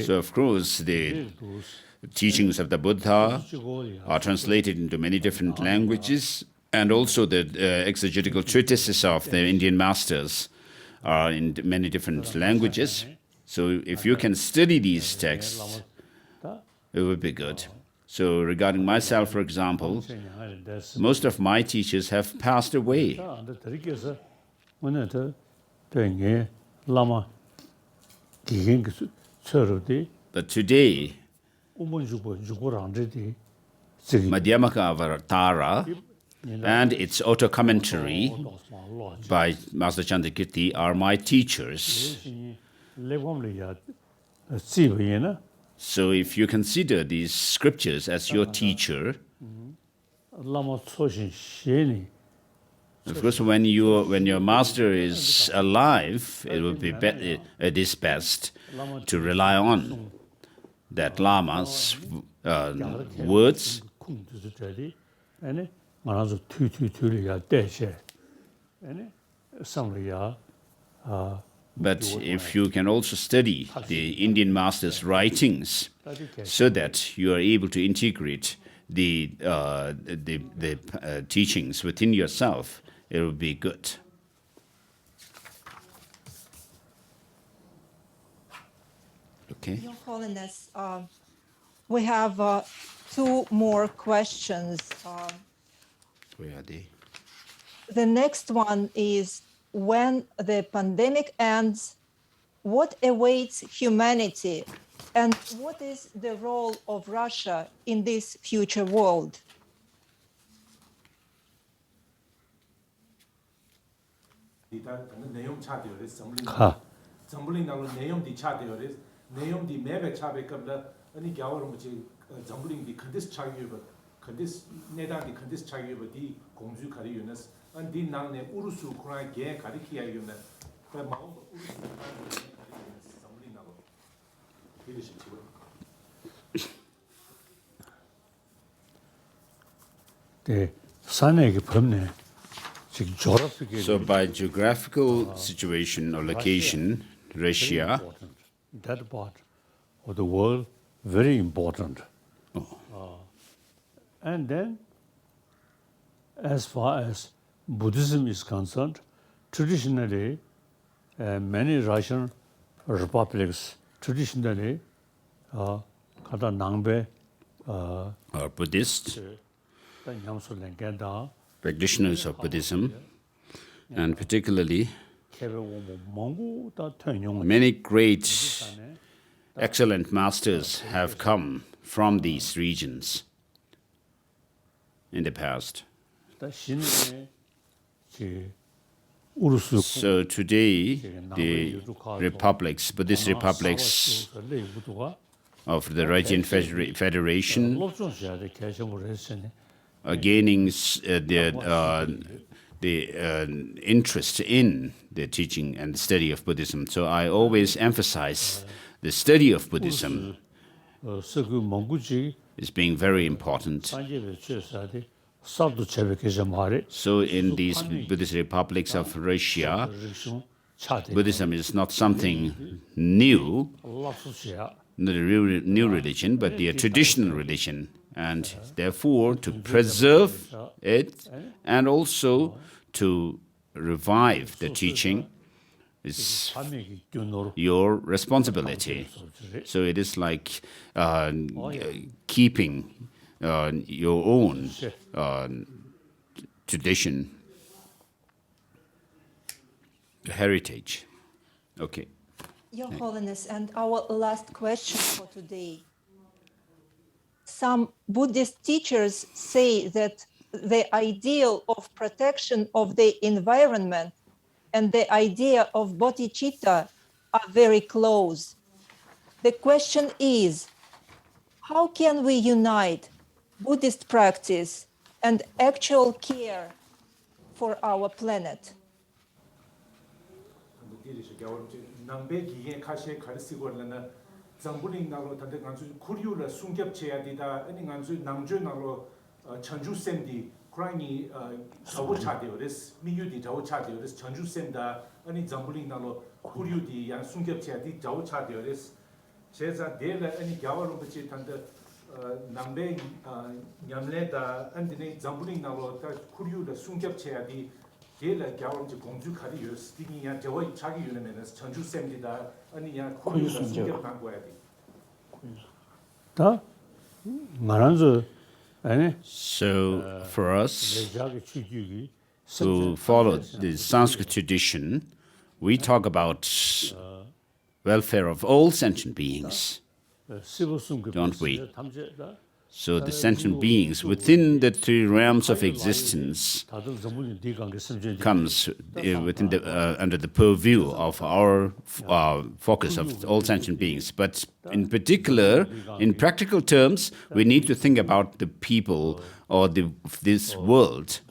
so of course the teachings of the Buddha are translated into many different languages, and also the exegetical treatises of the Indian masters are in many different languages. So if you can study these texts, it would be good. So regarding myself, for example, most of my teachers have passed away. Lama But today, Madhyamaka Avatara and its auto-commentary by Master Chandrakirti are my teachers. So if you consider these scriptures as your teacher, of course, when your master is alive, it would be it is best to rely on that Lama's words. But if you can also study the Indian master's writings, so that you are able to integrate the teachings within yourself, it will be good. Okay. Your Holiness, we have 2 more questions. Where are they? The next one is, when the pandemic ends, what awaits humanity, and what is the role of Russia in this future world? So by geographical situation or location, Russia, that part of the world, very important. And then, as far as Buddhism is concerned, traditionally, many Russian republics, traditionally, are Buddhists, practitioners of Buddhism, and particularly many great, excellent masters have come from these regions in the past. So today, the republics, Buddhist republics of the Russian Federation are gaining the interest in the teaching and the study of Buddhism. So I always emphasize the study of Buddhism is being very important. So in these Buddhist republics of Russia, Buddhism is not something new, not a new religion, but the traditional religion. And therefore, to preserve it and also to revive the teaching is your responsibility. So it is like keeping your own tradition, heritage. Okay. Your Holiness, and our last question for today. Some Buddhist teachers say that the ideal of protection of the environment and the idea of bodhicitta are very close. The question is, how can we unite Buddhist practice and actual care for our planet? zambuling nalo tante ngansu kuryu la sungyap cheya dida ani ngansu namjo nalo chanju semdi krani sawo chade ores miyu di jawo chade ores chanju semda ani zambuling nalo kuryu di yan sungyap cheya di jawo chade ores cheza dela ani gyawalo bache tante nambe nyamle da andine zambuling nalo ta kuryu la sungyap cheya di 걔를 겨우 이제 공주 카드 요 스팅이야 저거 자기 유네면은 전주 쌤이다 아니야 코유라 숨겨 방고야 돼. 다 말한서 아니 So, for us 내자의 취지기 who follow the Sanskrit tradition, we talk about welfare of all sentient beings, don't we? So the sentient beings within the three realms of existence comes within the, under the purview of our focus of all sentient beings. But in particular, in practical terms, we need to think about the people or this world,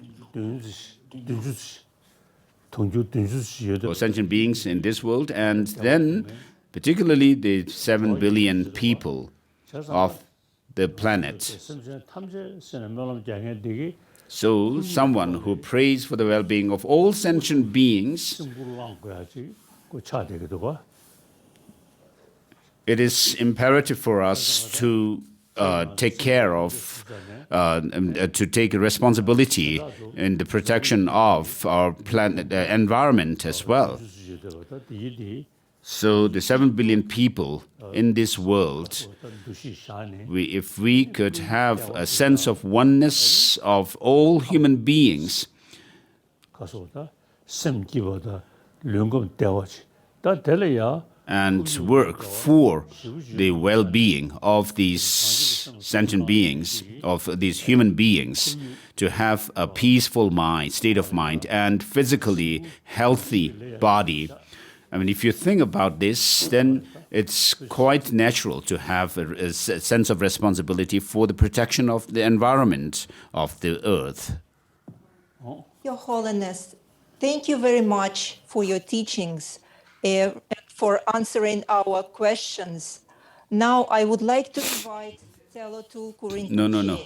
or sentient beings in this world, and then particularly the 7 billion people of the planet. So, someone who prays for the well-being of all sentient beings, it is imperative for us to take care of, to take responsibility in the protection of our planet, environment as well. So the 7 billion people in this world, if we could have a sense of oneness of all human beings, and work for the well-being of these sentient beings, of these human beings, to have a peaceful mind, state of mind, and physically healthy body. I mean, if you think about this, then it's quite natural to have a sense of responsibility for the protection of the environment of the earth. Your Holiness, thank you very much for your teachings and for answering our questions. Now, I would like to invite Telotu Kurinpoche. No.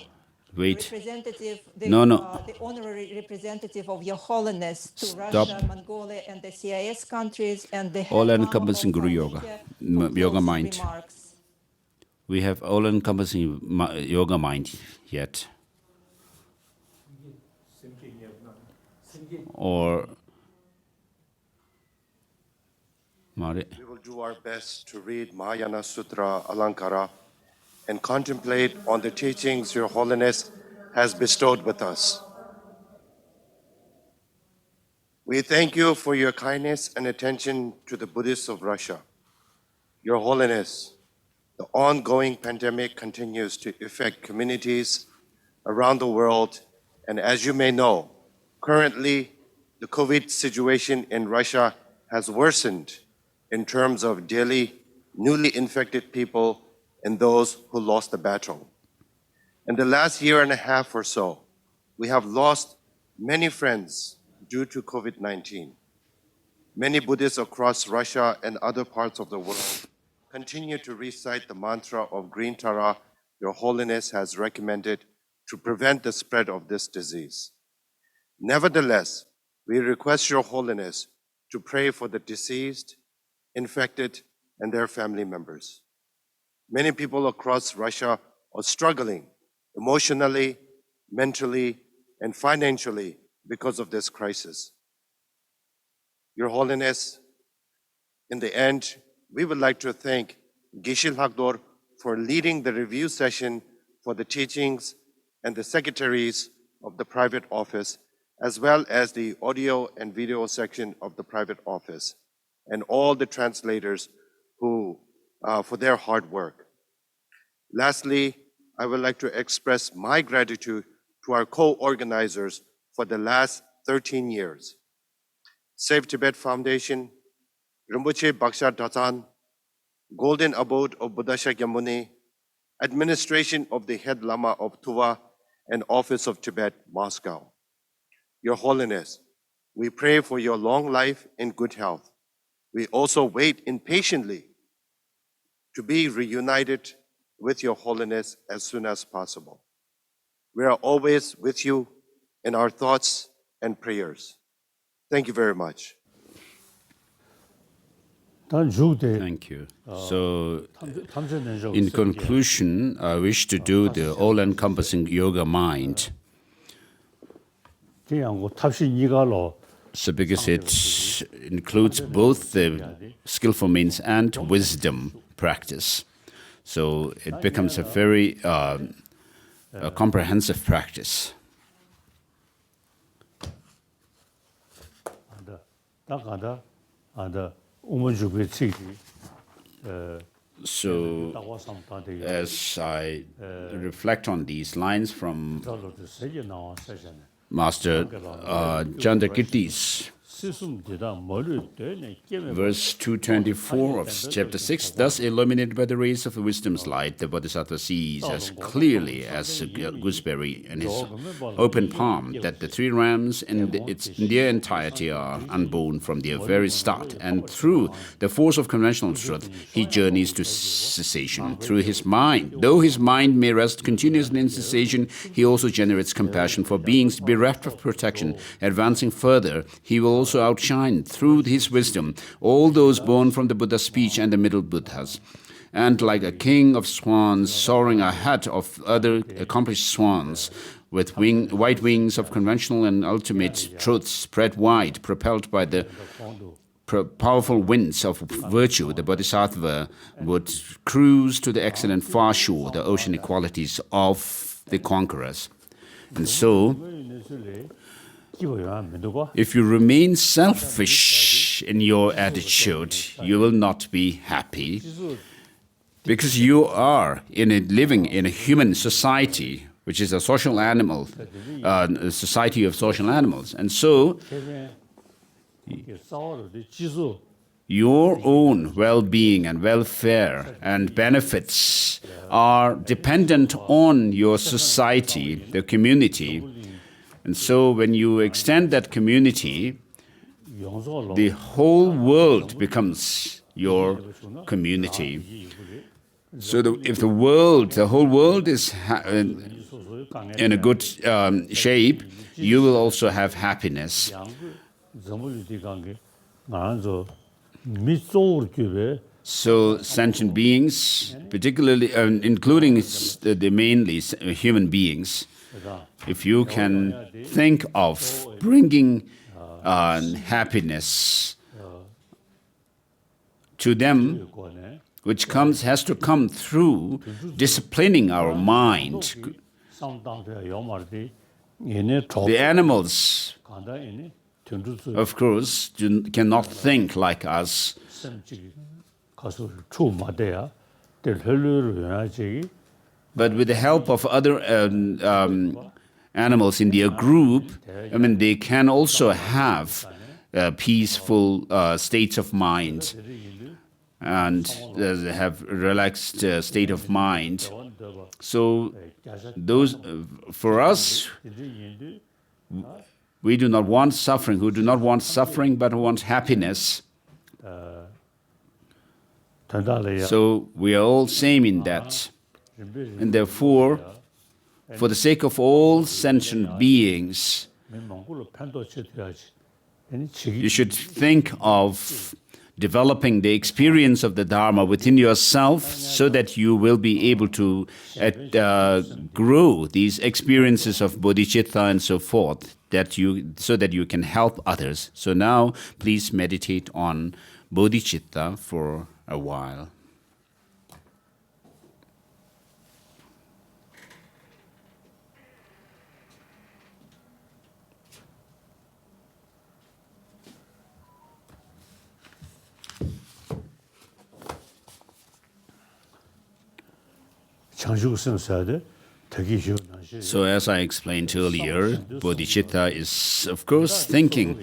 Wait. The honorary representative of Your Holiness to Russia, Mongolia, and the CIS countries, and the all-encompassing Guru Yoga, yoga mind. Remarks. We have all-encompassing yoga mind yet. Or we will do our best to read Mahayana Sutra Alankara and contemplate on the teachings Your Holiness has bestowed with us. We thank you for your kindness and attention to the Buddhists of Russia. Your Holiness, the ongoing pandemic continues to affect communities around the world, and as you may know, currently the COVID situation in Russia has worsened in terms of daily newly infected people and those who lost the battle. In the last year and a half or so, we have lost many friends due to COVID-19. Many Buddhists across Russia and other parts of the world continue to recite the mantra of Green Tara Your Holiness has recommended to prevent the spread of this disease. Nevertheless, we request Your Holiness to pray for the deceased, infected, and their family members. Many people across Russia are struggling emotionally, mentally, and financially because of this crisis. Your Holiness, in the end, we would like to thank Gishil Hagdor for leading the review session for the teachings and the secretaries of the private office, as well as the audio and video section of the private office, and all the translators who, for their hard work. Lastly, I would like to express my gratitude to our co-organizers for the last 13 years. Save Tibet Foundation, Rinpoche Bakshar Datan, Golden Abode of Buddha Shakyamuni, Administration of the Head Lama of Tuva, and Office of Tibet, Moscow. Your Holiness, we pray for your long life and good health. We also wait impatiently to be reunited with Your Holiness as soon as possible. We are always with you in our thoughts and prayers. Thank you very much. Thank you. So, in conclusion, I wish to do the all-encompassing yoga mind. So because it includes both the skillful means and wisdom practice. So it becomes a very a comprehensive practice. So as I reflect on these lines from Master Chandrakirti's verse 224 of chapter 6, thus illuminated by the rays of wisdom's light, the Bodhisattva sees as clearly as a gooseberry in his open palm that the three realms in their entirety are unborn from their very start, and through the force of conventional truth, he journeys to cessation. Through his mind, though his mind may rest continuously in cessation, he also generates compassion for beings bereft of protection. Advancing further, he will also outshine through his wisdom all those born from the Buddha's speech and the middle Buddhas. And like a king of swans soaring ahead of other accomplished swans, with white wings of conventional and ultimate truth spread wide, propelled by the powerful winds of virtue, the Bodhisattva would cruise to the excellent far shore, the ocean equalities of the conquerors. And so, if you remain selfish in your attitude, you will not be happy, because you are living in a human society, which is a social animal, a society of social animals. And so, your own well-being and welfare and benefits are dependent on your society, the community. And so when you extend that community, the whole world becomes your community. So if the whole world is in a good shape, you will also have happiness. So sentient beings, particularly including the mainly human beings, if you can think of bringing happiness to them, which has to come through disciplining our mind. The animals, of course, cannot think like us. But with the help of other animals in their group, they can also have peaceful states of mind and have relaxed state of mind. So for us, we do not want suffering. Who do not want suffering but want happiness. So we are all same in that. And therefore, for the sake of all sentient beings, you should think of developing the experience of the Dharma within yourself so that you will be able to grow these experiences of bodhicitta and so forth, so that you can help others. So now, please meditate on bodhicitta for a while. So as I explained earlier, bodhicitta is, of course, thinking.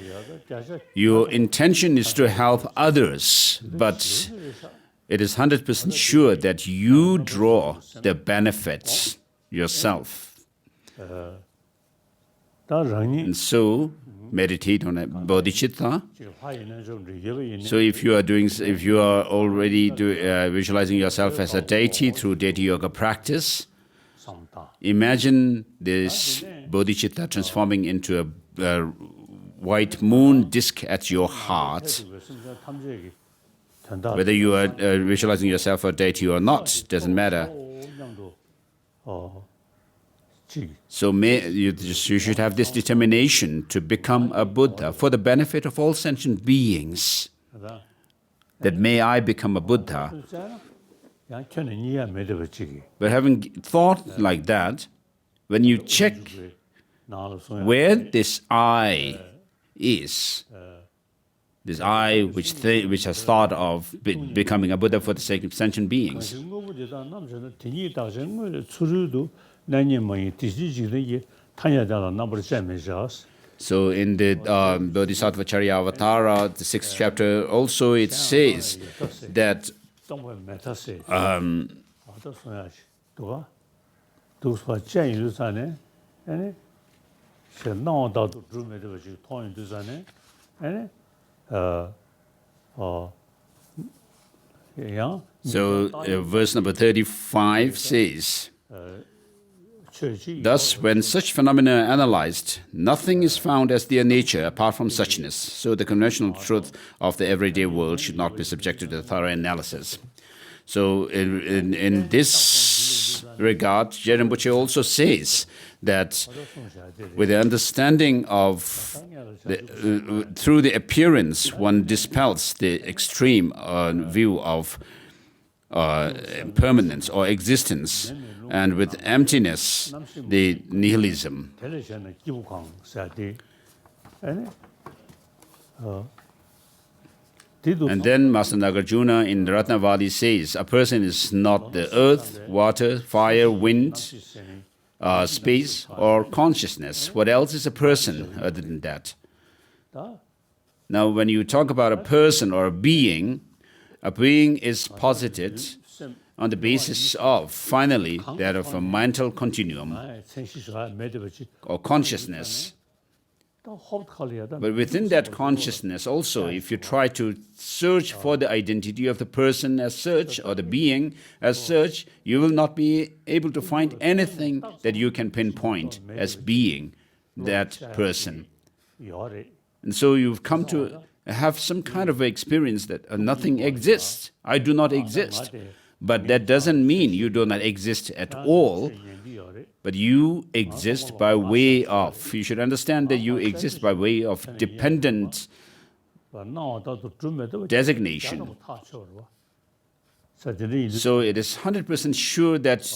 Your intention is to help others, but it is 100% sure that you draw the benefits yourself. And so, meditate on bodhicitta. So if you are already visualizing yourself as a deity through deity yoga practice, imagine this bodhicitta transforming into a white moon disk at your heart. Whether you are visualizing yourself a deity or not, doesn't matter. So you should have this determination to become a Buddha for the benefit of all sentient beings. That may I become a Buddha. But having thought like that, when you check where this I is, this I which has thought of becoming a Buddha for the sake of sentient beings. So in the Bodhisattva Charyavatara, the 6th chapter, also it says that verse number 35 says, thus, when such phenomena are analyzed, nothing is found as their nature apart from suchness. So the conventional truth of the everyday world should not be subjected to thorough analysis. So in this regard, Rinpoche also says that with the understanding of, through the appearance, one dispels the extreme view of permanence or existence, and with emptiness, the nihilism. And then Master Nagarjuna in Ratnavali says, a person is not the earth, water, fire, wind, space, or consciousness. What else is a person other than that? Now, when you talk about a person or a being is posited on the basis of, finally, that of a mental continuum or consciousness. But within that consciousness also, if you try to search for the identity of the person as such or the being as such, you will not be able to find anything that you can pinpoint as being that person. And so you've come to have some kind of experience that nothing exists. I do not exist. But that doesn't mean you do not exist at all, but you exist by way of. You should understand that you exist by way of dependent designation. So it is 100% sure that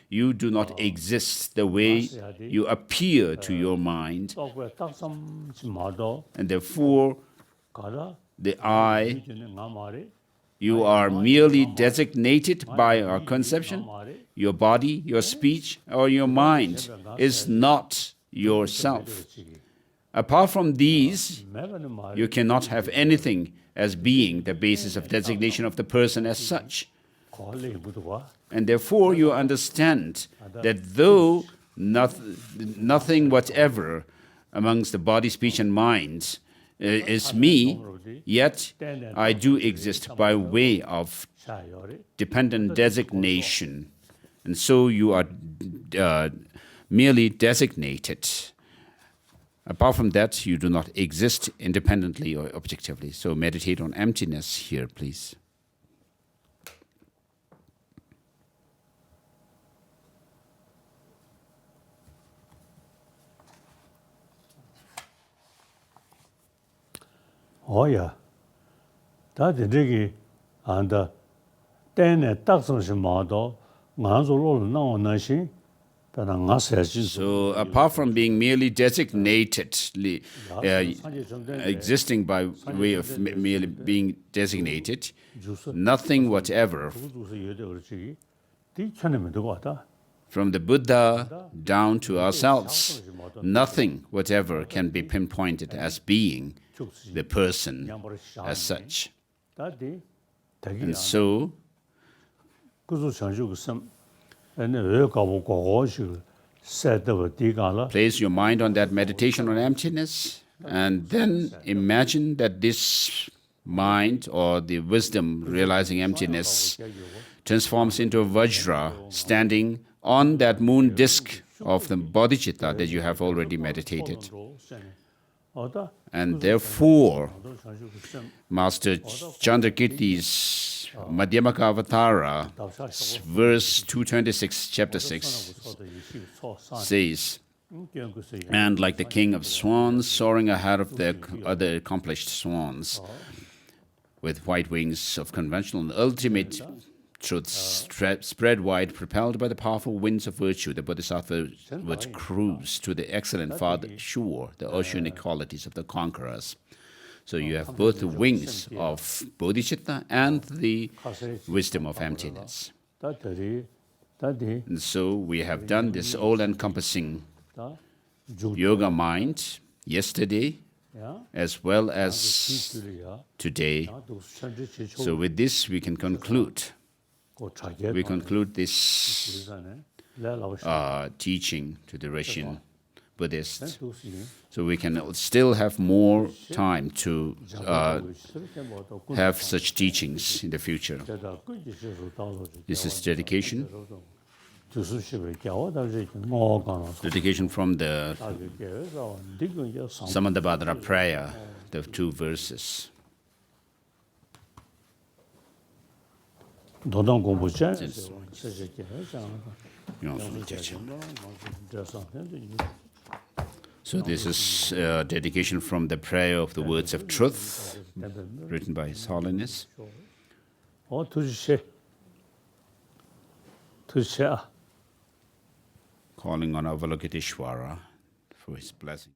you do not exist the way you appear to your mind. And therefore, the I, you are merely designated by our conception. Your body, your speech, or your mind is not yourself. Apart from these, you cannot have anything as being the basis of designation of the person as such. And therefore, you understand that though nothing whatever amongst the body, speech, and mind is me, yet I do exist by way of dependent designation. And so you are merely designated. Apart from that, you do not exist independently or objectively. So meditate on emptiness here, please. Oh yeah, that is really and then a taxation model, so apart from being merely designated, existing by way of merely being designated, nothing whatever, from the Buddha down to ourselves, nothing whatever can be pinpointed as being the person as such. And so, place your mind on that meditation on emptiness, and then imagine that this mind or the wisdom realizing emptiness transforms into a Vajra standing on that moon disk of the bodhicitta that you have already meditated. And therefore, Master Chandrakirti's Madhyamaka verse 226, chapter 6, says, and like the king of swans soaring ahead of the other accomplished swans, with white wings of conventional and ultimate truth spread wide, propelled by the powerful winds of virtue, the Bodhisattva would cruise to the excellent far shore, the oceanic qualities of the conquerors. So you have both the wings of bodhicitta and the wisdom of emptiness. And so we have done this all-encompassing yoga mind yesterday as well as today. So with this we can conclude. We conclude this teaching to the Russian Buddhists. So we can still have more time to have such teachings in the future. This is dedication. Dedication from the Samantabhadra prayer, the 2 verses. So this is dedication from the prayer of the words of truth, written by His Holiness. Calling on Avalokiteshvara for his blessing.